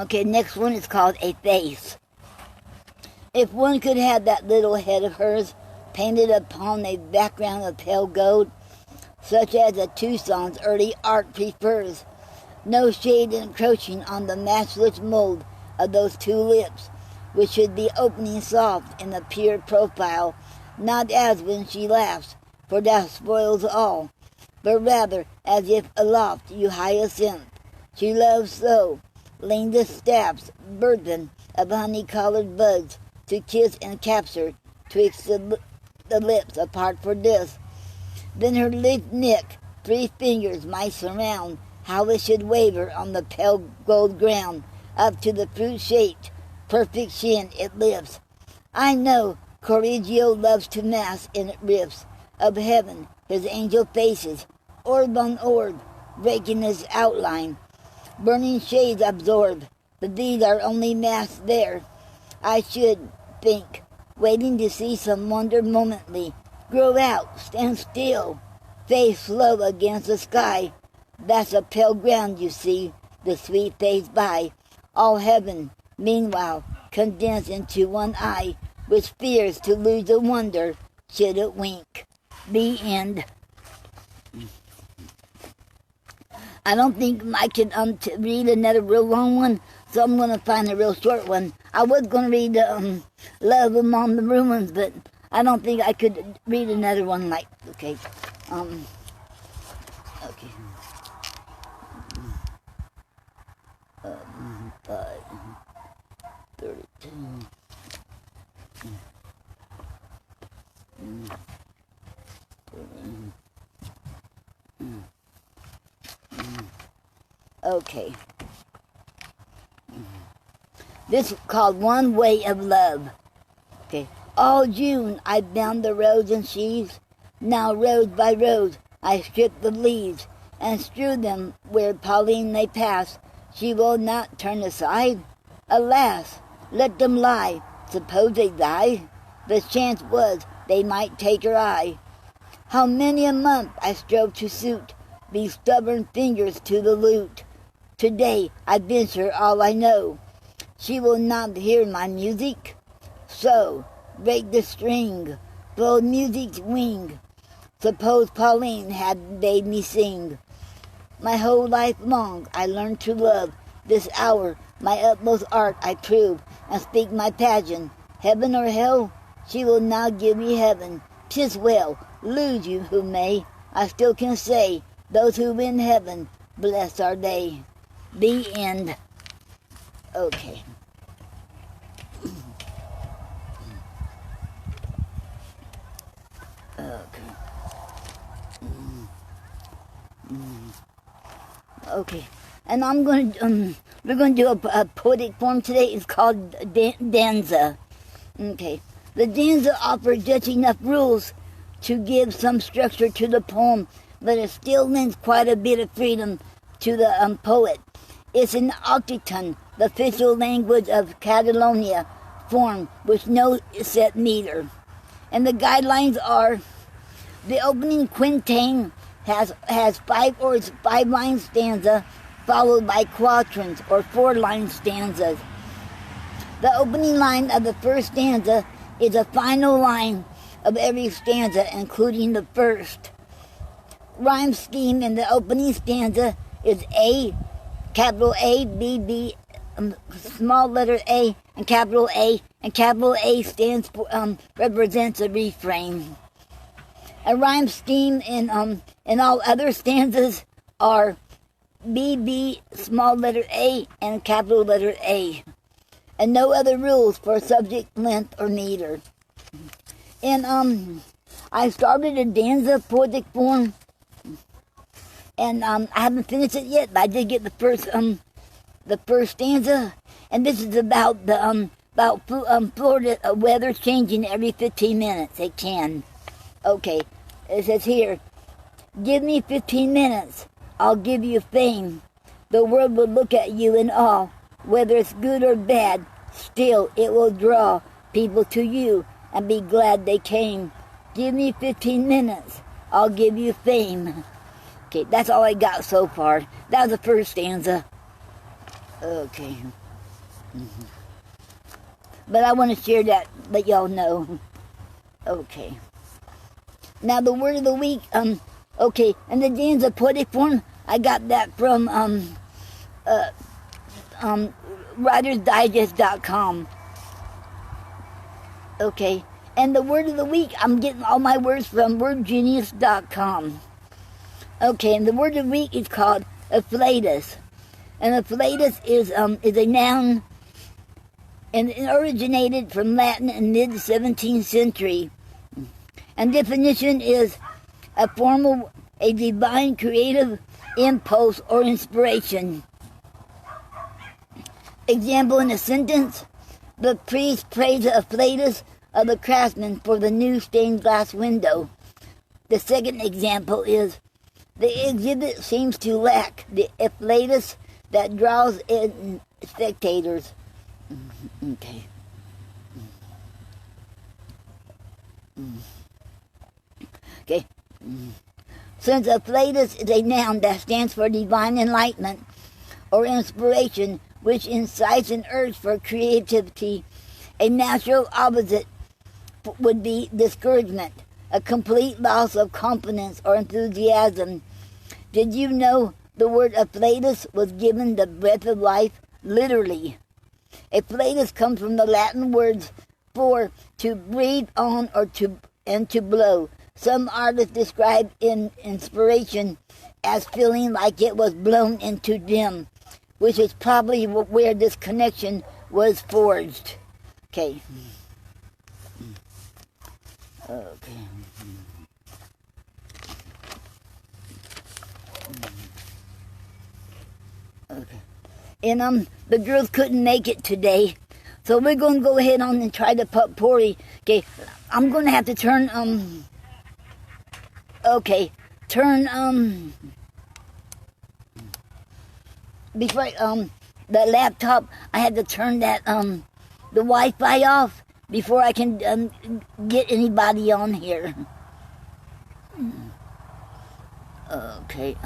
Okay, next one is called A Face. If one could have that little head of hers painted upon a background of pale gold, such as a Tucson's early art prefers, no shade encroaching on the matchless mold of those two lips, which should be opening soft in the pure profile, not as when she laughs, for that spoils all, but rather as if aloft you hyacinth, she loves so, lean the staff's burden of honey-coloured buds to kiss and capture twixt the lips apart for this. Then her lithe neck 3 fingers might surround, how it should waver on the pale gold ground, up to the fruit-shaped, perfect chin it lifts. I know Correggio loves to mass in rifts of heaven his angel faces, orb on orb, breaking its outline. Burning shades absorb, but these are only masks there. I should think, waiting to see some wonder momently. Grow out, stand still, face low against the sky. That's a pale ground, you see, the sweet face by. All heaven, meanwhile, condensed into one eye, which fears to lose the wonder, should it wink. The end. I don't think I can read another real long one, so I'm going to find a real short one. I was going to read Love Among the Ruins, but I don't think I could read another one like, okay. Okay. 32. Okay. This is called One Way of Love. Okay. All June I bound the rose and sheaves. Now rose by rose I strip the leaves and strew them where Pauline may pass. She will not turn aside. Alas, let them lie. Suppose they die? The chance was they might take her eye. How many a month I strove to suit these stubborn fingers to the lute. Today I venture all I know. She will not hear my music. So, break the string, blow music's wing. Suppose Pauline had bade me sing. My whole life long I learned to love. This hour my utmost art I prove, and speak my passion. Heaven or hell, she will now give me heaven. 'Tis well, lose you who may. I still can say, those who win heaven, blessed are they. The end. Okay. Okay, and I'm going to we're going to do a poetic form today. It's called danza. Okay, the danza offers just enough rules to give some structure to the poem, but it still lends quite a bit of freedom to the poet. It's an occitan, the official language of Catalonia, form with no set meter, and the guidelines are: the opening quintain has 5-line stanza, followed by quatrains or 4-line stanzas. The opening line of the first stanza is a final line of every stanza, including the first. Rhyme scheme in the opening stanza is A, capital A, B, B, small letter A, and capital A, and capital A stands for represents a refrain. A rhyme scheme in all other stanzas are B, B, small letter A, and capital letter A, and no other rules for subject, length, or meter. And I started a danza poetic form, and I haven't finished it yet, but I did get the first stanza, and this is about Florida weather changing every 15 minutes. It can. Okay, it says here, give me 15 minutes, I'll give you fame. The world will look at you in awe. Whether it's good or bad, still it will draw people to you and be glad they came. Give me 15 minutes, I'll give you fame. Okay, that's all I got so far. That was the first stanza. Okay. But I want to share that, let y'all know. Okay. Now the word of the week, okay, and the danza poetic form, I got that from writersdigest.com. Okay, and the word of the week, I'm getting all my words from wordgenius.com. Okay, and the word of the week is called afflatus. And afflatus is a noun, and it originated from Latin in mid-17th century. And definition is a divine creative impulse or inspiration. Example in a sentence: the priest praised the afflatus of the craftsman for the new stained glass window. The second example is: The exhibit seems to lack the afflatus that draws in spectators. Okay. Okay. Since afflatus is a noun that stands for divine enlightenment or inspiration, which incites an urge for creativity, a natural opposite would be discouragement, a complete loss of confidence or enthusiasm. Did you know the word afflatus was given the breath of life? Literally. Afflatus comes from the Latin words for to breathe on or to blow. Some artists describe inspiration as feeling like it was blown into them, which is probably where this connection was forged. Okay. Okay. Okay. And the girls couldn't make it today, so we're going to go ahead on and try the potpourri. Okay, I'm going to have to turn before the laptop. I had to turn that the Wi-Fi off before I can get anybody on here. Okay.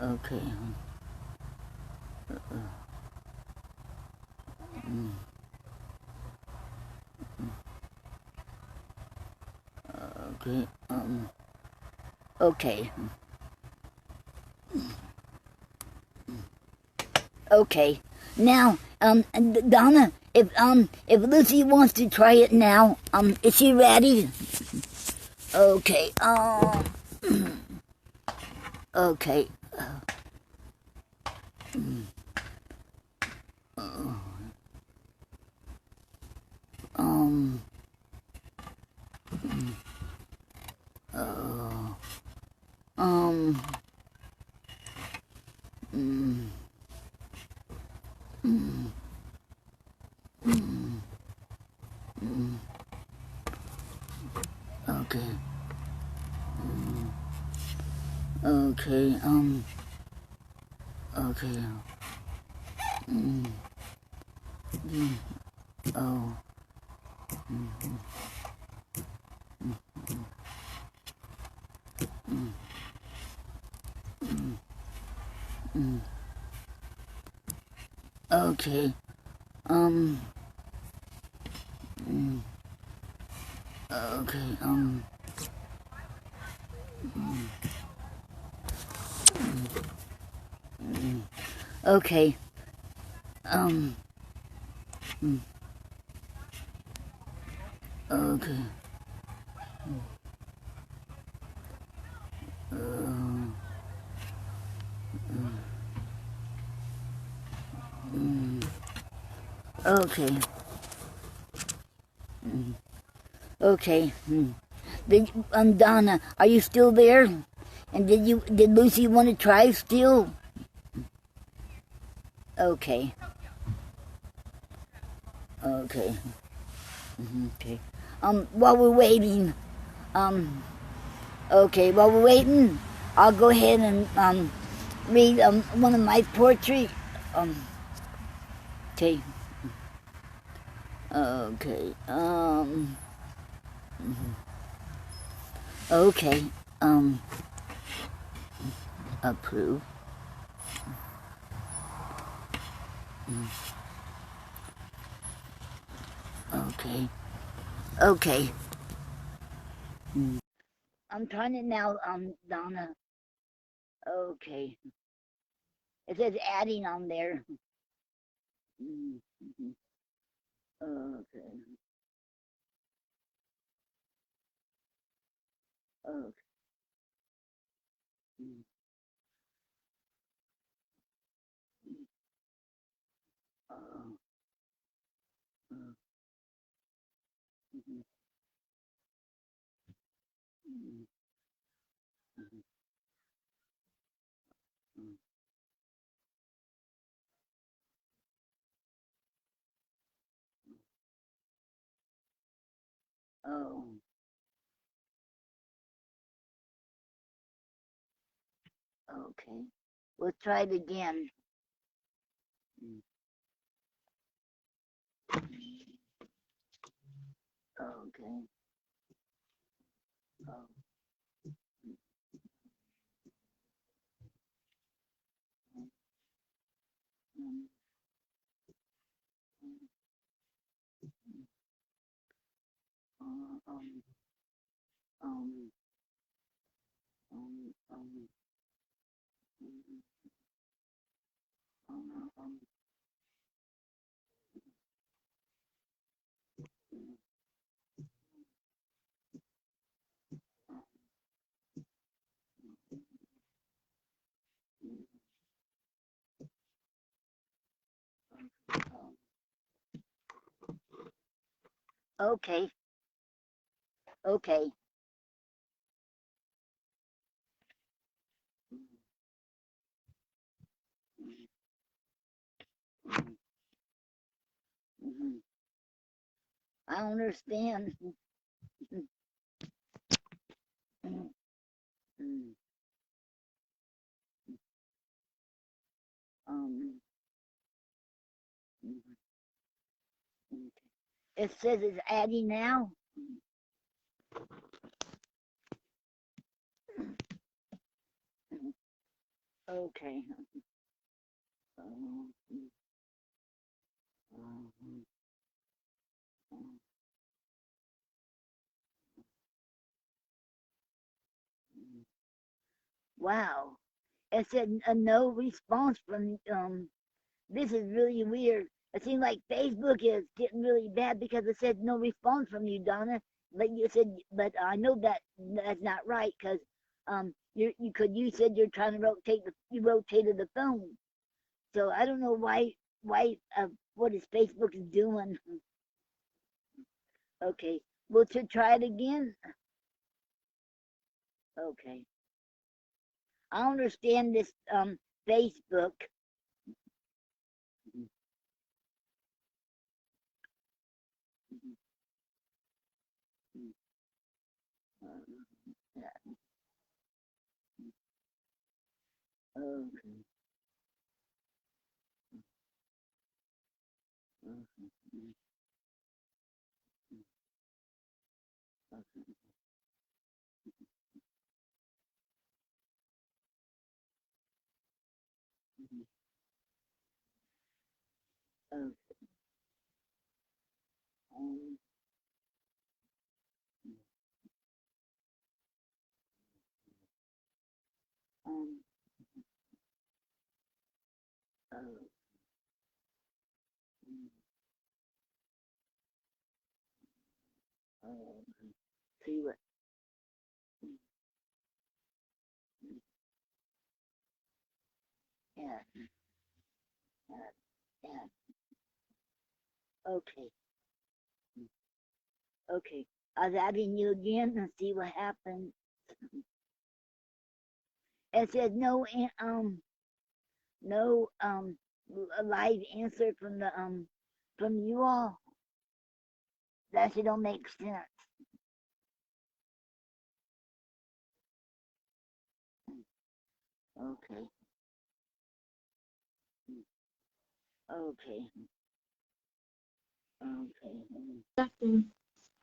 Okay. Okay. Okay. Okay. Now, Donna, if Lucy wants to try it now, is she ready? Okay. Okay. Okay. Okay. Okay. Oh. Okay. Okay. Okay. Okay. Okay. Okay. Donna, are you still there? And did Lucy want to try still? Okay. Okay. Okay. While we're waiting, while we're waiting, I'll go ahead and read one of my poetry. Okay. Okay. Okay. Approve. Okay. Okay. I'm trying it now, Donna. Okay. It says adding on there. Okay. Okay. Oh. Okay. We'll try it again. Okay. Oh. Um, um, um, um, um, um, um, okay. Okay. Mhm. I understand. Um, it says it's adding now. Okay. Um, um, Wow. It said a no response from this is really weird. It seems like Facebook is getting really bad because it said no response from you, Donna. But you said, but I know that that's not right because you said you're trying to you rotated the phone. So I don't know why what is Facebook is doing. Okay, we'll try it again. Okay, I understand this Facebook. Okay. Okay. Um, um, uh, see what? Yeah, yeah, yeah. Okay, okay. I was adding you again and see what happens. It says no live answer from you all. That shit don't make sense. Okay, okay, okay.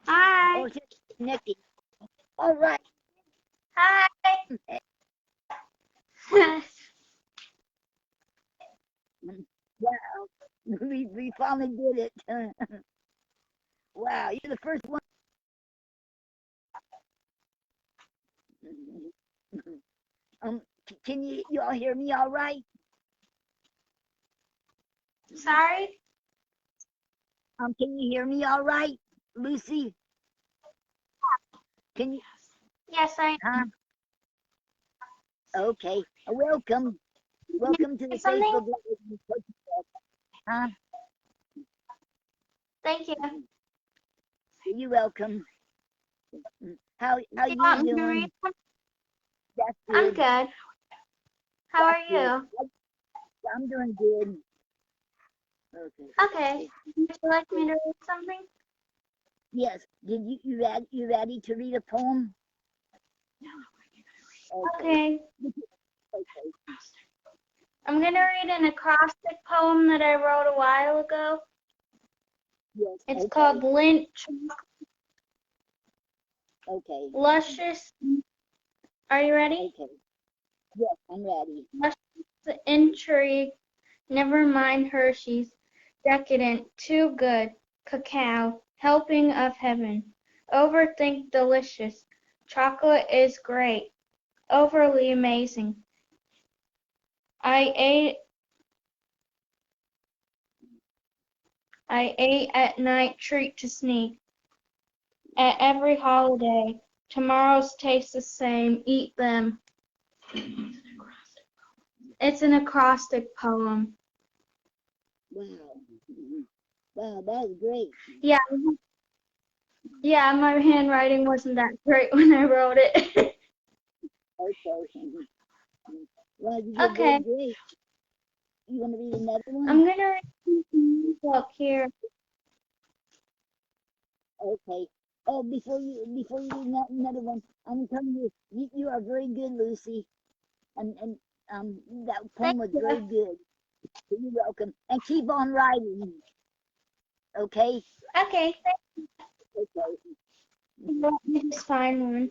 Hi. Oh, she's connecting. All right. Hi. Wow, we finally did it. Wow, you're the first one. Can you all hear me all right? Sorry. Can you hear me all right, Lucy? Can you? Yes, I Okay. Welcome. Welcome to the something. Facebook Live. Huh? Thank you. You're welcome. How Do you you want me to doing? read them? That's I'm good. good. How are That's good. you? I'm doing good. Okay. Okay. Would you like me to read something? Yes. Did you ready to read a poem? Okay. Okay. I'm going to read an acrostic poem that I wrote a while ago. Yes. It's Okay. called Lynch Okay. Luscious. Are you ready? Okay. Yes, I'm ready. Luscious intrigue. Never mind Hershey's. Decadent. Too good. Cacao. Helping of heaven. Overthink delicious. Chocolate is great. Overly amazing. I ate at night, treat to sneak. At every holiday, tomorrow's taste the same, eat them. It's an acrostic poem. Wow. Wow, that was great. Yeah, my handwriting wasn't that great when I wrote it. Okay. Well, you did Okay, very great. You want to read another one? I'm gonna read the book here. Okay. Oh, before you read another one, I'm telling you, you are very good, Lucy. And that poem Thank was you. very good. You're welcome. And keep on writing. Okay? Okay, Okay. let me just find one.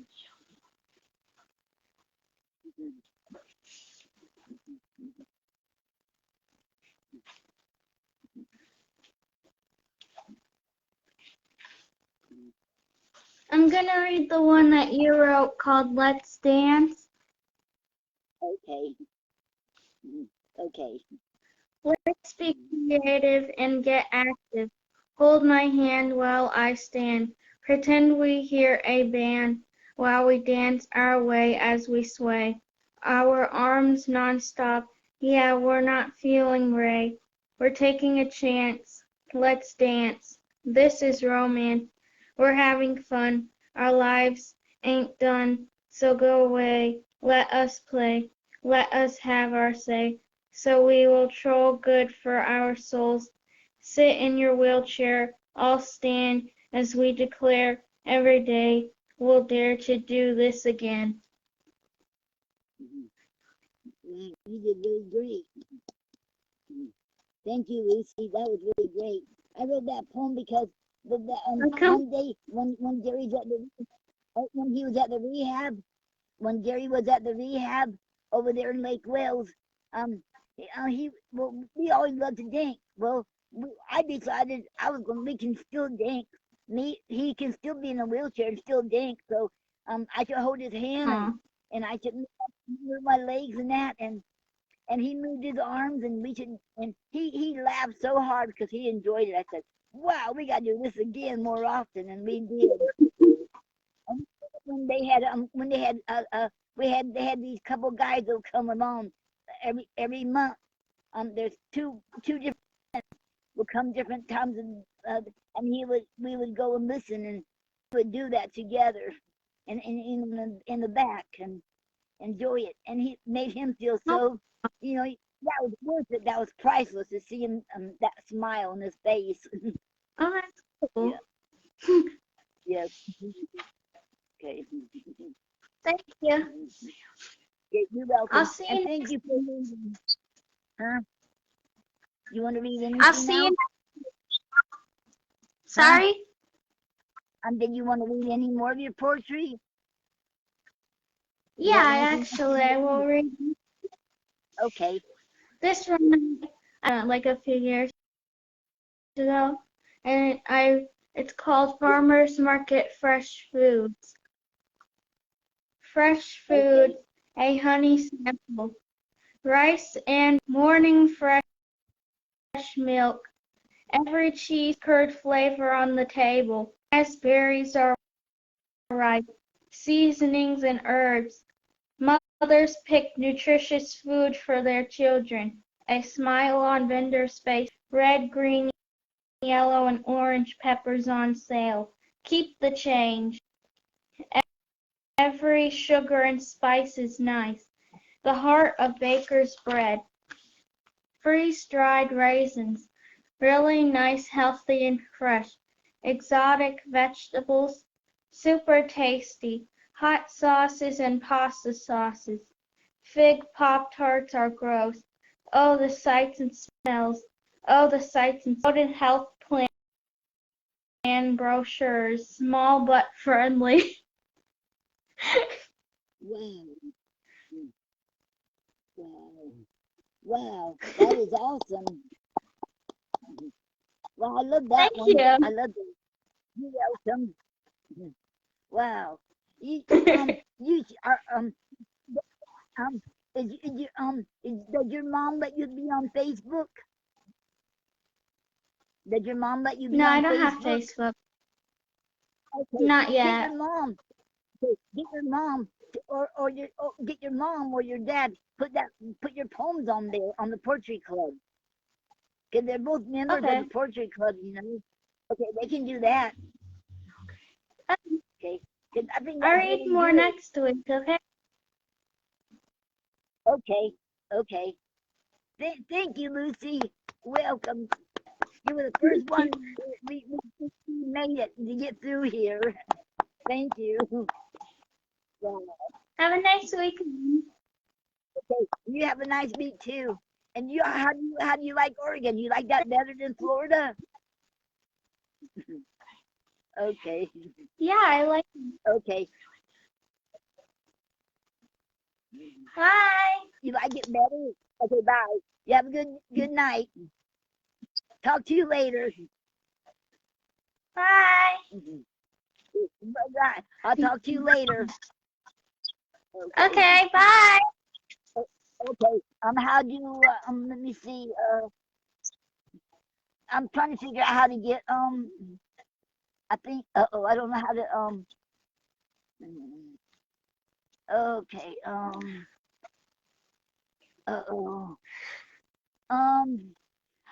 I'm gonna read the one that you wrote called Let's Dance. Okay. Okay. Let's be creative and get active. Hold my hand while I stand. Pretend we hear a band while we dance our way as we sway. Our arms non-stop. Yeah, we're not feeling Ray. We're taking a chance. Let's dance. This is romance. We're having fun. Our lives ain't done. So go away. Let us play. Let us have our say. So we will troll good for our souls. Sit in your wheelchair, I'll stand as we declare every day we'll dare to do this again. Wow, you did really great. Thank you, Lucy. That was really great. I wrote that poem because one day when Jerry's at the when he was at the rehab, when Jerry was at the rehab over there in Lake Wales, we always loved to drink. Well, I decided we can still drink. He can still be in a wheelchair and still drink. So I should hold his hand and I should move my legs and that and he moved his arms and he laughed so hard because he enjoyed it. I said, wow, we gotta do this again more often, and we did. And when they had these couple guys that would come along every month. There's two different would come different times and we would go and listen and we would do that together and in the back and enjoy it. And he made him feel so, that was worth it. That was priceless to see him that smile on his face. Oh, that's cool. Yeah. Yes. Okay. Thank you. Okay, you're welcome. I'll see you. And thank you for reading. Huh? You want to read anything I'll see now? you. Sorry? Did you want to read any more of your poetry? Yeah, actually, I will read Okay. this one like a few years ago, and it's called Farmers Market Fresh Foods. Fresh food, a honey sample, rice and morning fresh milk, every cheese curd flavor on the table, as berries are ripe, seasonings and herbs. Mothers pick nutritious food for their children. A smile on vendor's face, red, green, yellow, and orange peppers on sale. Keep the change. Every sugar and spice is nice. The heart of baker's bread. Freeze-dried raisins. Really nice, healthy, and fresh. exotic vegetables, super tasty, hot sauces and pasta sauces. Fig Pop-Tarts are gross. Oh, the sights and smells. Oh, the sights and loaded health plan brochures, small but friendly. Wow. Wow. Wow. That is awesome. Well, I love that Thank one. you. I love that. You're welcome. Wow. You are, um, does your mom let you be on Facebook? Did your mom let you be No, I on don't have Facebook? Facebook. Okay, Not get yet. your mom. Okay, get your mom, get your mom or your dad. Put your poems on there on the Poetry Club, because they're both members of Okay. the Poetry Club. Okay, they can do that. Okay, 'cause I think I'll that's read really more good. next week, okay? Okay. Thank you, Lucy. Welcome. You were the first one. We made it to get through here. Thank you. Yeah. Have a nice week. Okay, you have a nice week too. And how do you like Oregon? You like that better than Florida? Okay. Yeah, I like it. Okay. Bye. You like it better? Okay, bye. You have a good night. Talk to you later. Bye. Bye. I'll talk to you later. Okay, bye. Okay. How do you let me see. I'm trying to figure out how to get I think I don't know how to okay, uh-oh.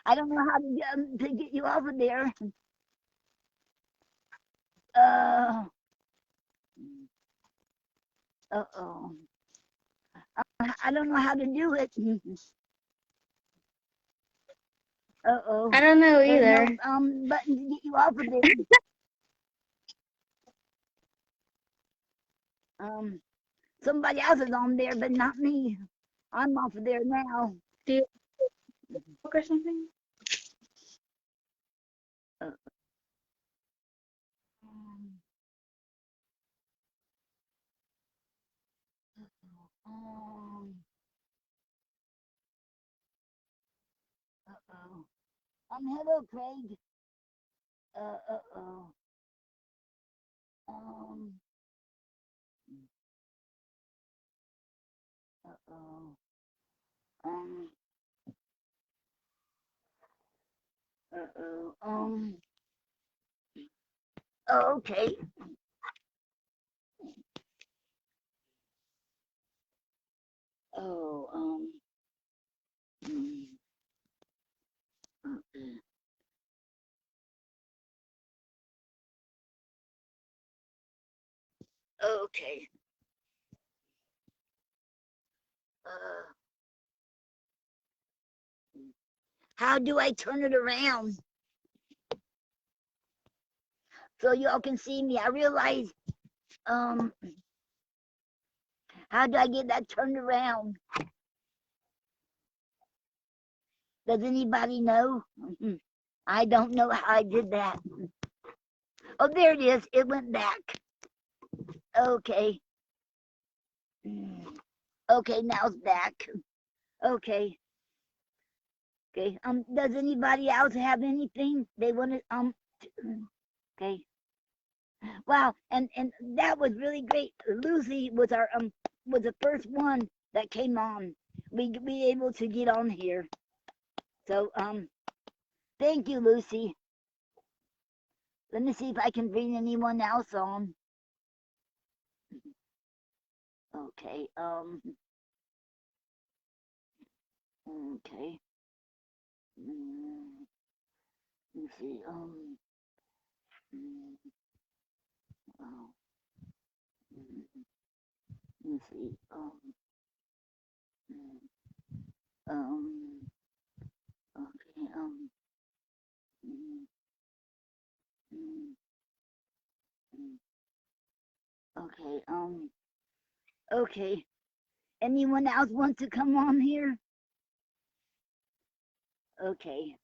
I don't know how to get you off of there. Uh uh-oh. I don't know how to do it. Uh-oh. I don't know There's either. no button to get you off of there. Somebody else is on there, but not me. I'm off of there now. Do you book or something? Uh, um, um, uh-oh. Hello, Craig. Uh-oh. Um, uh-oh. Um, uh-oh. Okay. Oh, mm, okay. Okay. Uh, how do I turn it around so y'all can see me? I realize, um, how do I get that turned around? Does anybody know? I don't know how I did that. Oh, there it is. It went back. Okay. Okay, now it's back. Okay. Okay. Does anybody else have anything they want to okay. Wow, and that was really great. Lucy was the first one that came on. We able to get on here. So thank you, Lucy. Let me see if I can bring anyone else on. Okay, okay. Let me see, mm, oh, let me see, mm, um, okay, mm, mm, Okay. Okay. Anyone else want to come on here? Okay.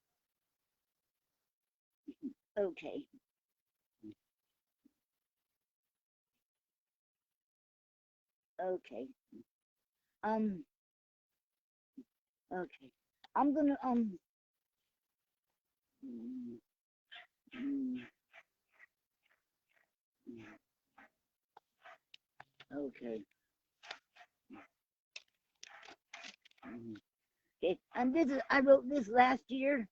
Okay. Okay. Um. Okay. I'm gonna mm, mm, okay. Mm. Okay. And this is I wrote this last year,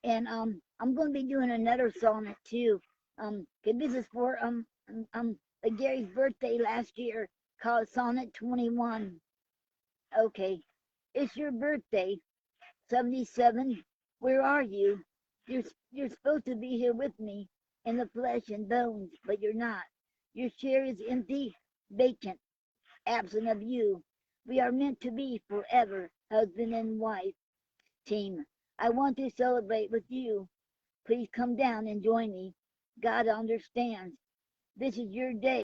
and I'm gonna be doing another sonnet too. 'Cause this is for Gary's birthday last year, called Sonnet 21. Okay. It's your birthday, 77. Where are you? You're supposed to be here with me in the flesh and bones, but you're not. Your chair is empty, vacant, absent of you. We are meant to be forever husband and wife. Team, I want to celebrate with you. Please come down and join me. God understands. This is your day.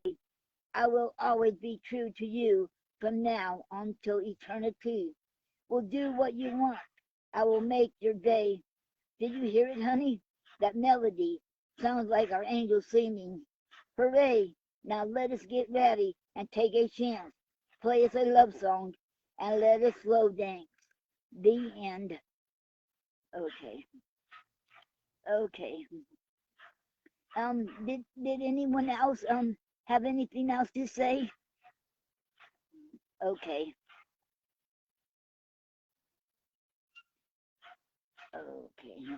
I will always be true to you from now until eternity. We'll do what you want. I will make your day. Did you hear it, honey? That melody sounds like our angels singing. Hooray! Now let us get ready and take a chance. Play us a love song and let us slow dance. The end. Okay. Okay. Did anyone else have anything else to say? Okay. Okay.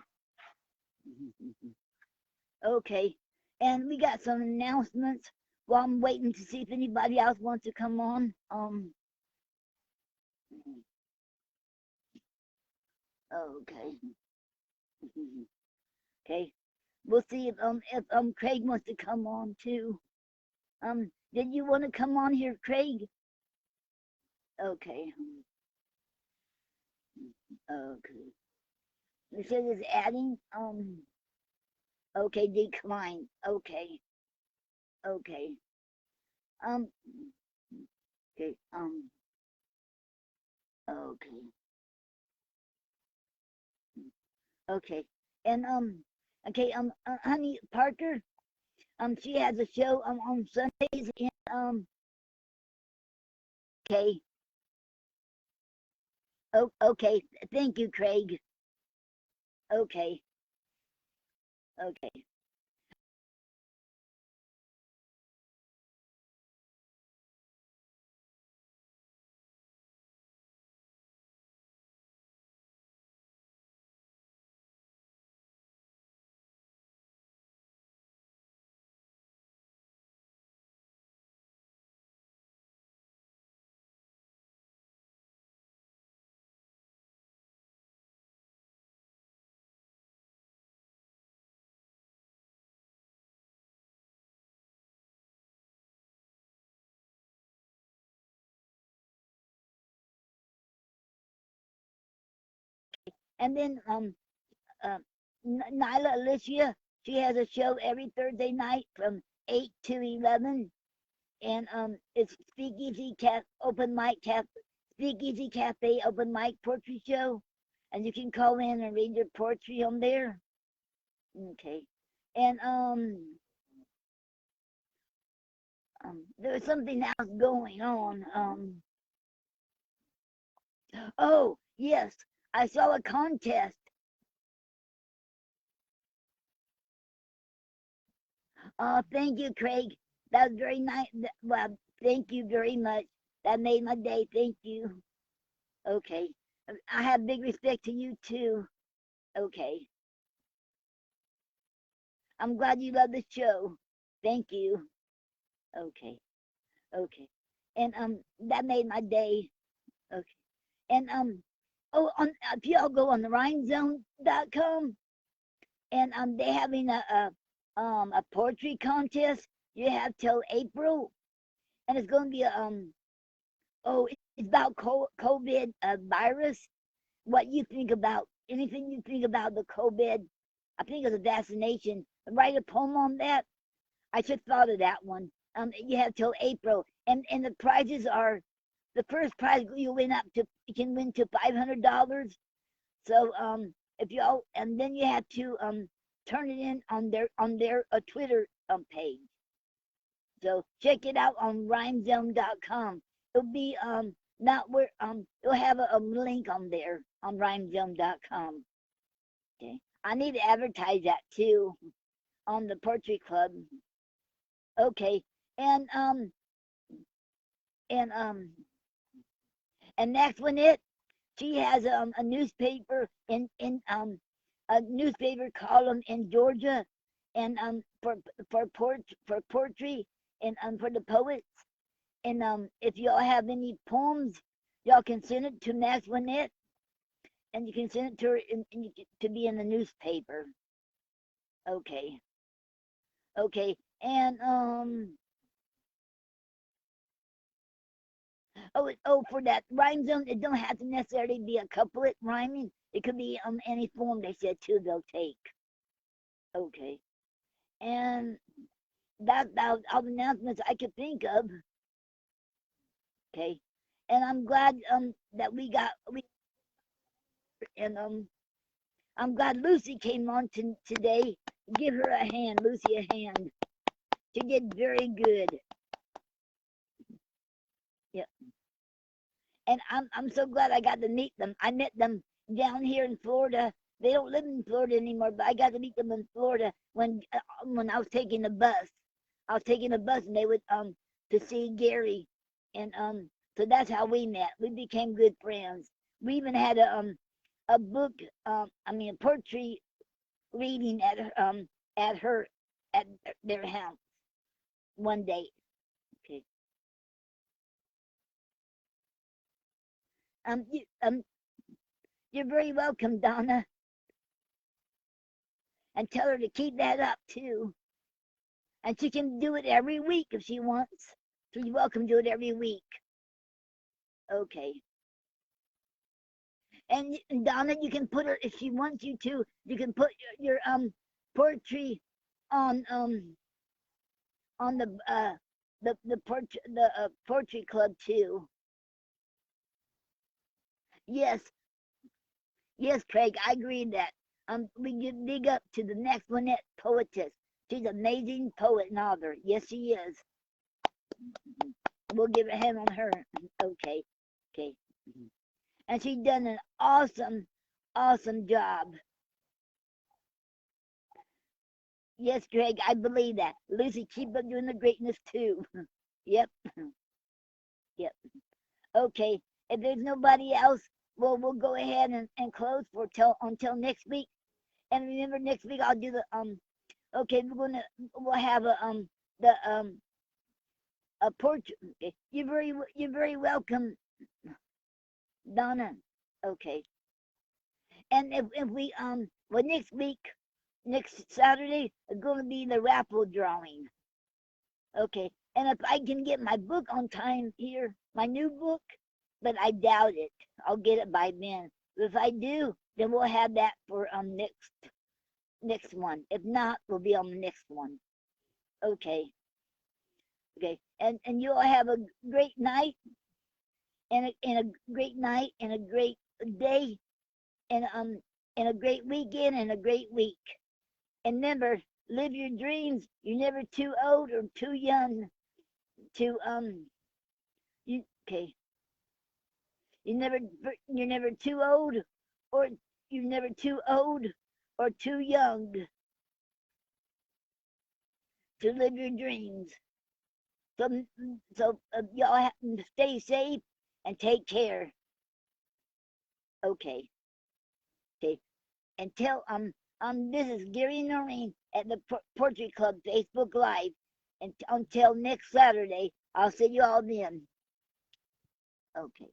Okay. And we got some announcements while I'm waiting to see if anybody else wants to come on. Okay. Okay. We'll see if Craig wants to come on too. Did you want to come on here, Craig? Okay. Okay. It says it's adding. Okay, decline. Okay. Okay. Um. Okay. Okay. Okay. And Okay. Honey Parker. She has a show on Sundays. And Okay. Oh. Okay. Thank you, Craig. Okay. Okay. And then uh, Nyla Alicia, she has a show every Thursday night from 8 to 11, and it's Speakeasy Open Mic Speakeasy Cafe Open Mic Poetry Show, and you can call in and read your poetry on there. Okay, and there's something else going on. Oh yes, I saw a contest. Thank you, Craig. That was very nice. Well, thank you very much. That made my day. Thank you. Okay. I have big respect to you too. Okay. I'm glad you love the show. Thank you. Okay. Okay. And that made my day. Okay. And oh, on if y'all go on the rhymezone.com, and they're having a poetry contest. You have till April, and it's going to be oh, it's about COVID virus. What you think about anything you think about the COVID? I think it's a vaccination. Write a poem on that. I should thought of that one. You have till April, and the prizes are, the first prize you can win to $500. So if y'all, and then you have to turn it in on their Twitter page. So check it out on rhymezone.com. It'll be not where you'll have a link on there on rhymezone.com. Okay, I need to advertise that too on the Poetry Club. Okay, and and next one, she has a newspaper in a newspaper column in Georgia, and for poetry, and for the poets. And if y'all have any poems, y'all can send it to Max Winnett, and you can send it to her to be in the newspaper. Okay. Okay. And for that rhyme zone, it don't have to necessarily be a couplet rhyming. It could be any form they said too. They'll take. Okay. And that's all the announcements I could think of. Okay. And I'm glad that we and I'm glad Lucy came on today. Give her a hand, Lucy, a hand. She did very good. Yep. And I'm so glad I got to meet them. I met them down here in Florida. They don't live in Florida anymore, but I got to meet them in Florida when I was taking the bus. I was taking the bus, and they would to see Gary, and so that's how we met. We became good friends. We even had a book, a poetry reading at their house one day. Okay. You're very welcome, Donna. And tell her to keep that up too. And she can do it every week if she wants. So you're welcome to do it every week. Okay. And Donna, you can put her, if she wants you to, you can put your poetry on the poetry club too. Yes, Craig, I agree that we give big up to the next one, that poetess. She's an amazing poet and author. Yes, she is. We'll give a hand on her. Okay. And she's done an awesome job. Yes, Craig, I believe that. Lucy, keep up doing the greatness too. Yep. Okay. If there's nobody else, we'll go ahead and close until next week. And remember, next week I'll do the okay, we'll have a portrait. Okay. You're very welcome, Donna. Okay. And if we well, next Saturday is going to be the raffle drawing. Okay. And if I can get my book on time here, my new book, but I doubt it. I'll get it by then. But if I do, then we'll have that for next one. If not, we'll be on the next one. Okay. And you all have a great night, and a great night, and a great day, and a great weekend, and a great week. And remember, live your dreams. You're never too old or too young to you're never too old, or you're never too old or too young to live your dreams. So y'all have to stay safe and take care. Okay. And tell this is Gary Noreen at the Poetry Club Facebook Live. And until next Saturday, I'll see you all then. Okay.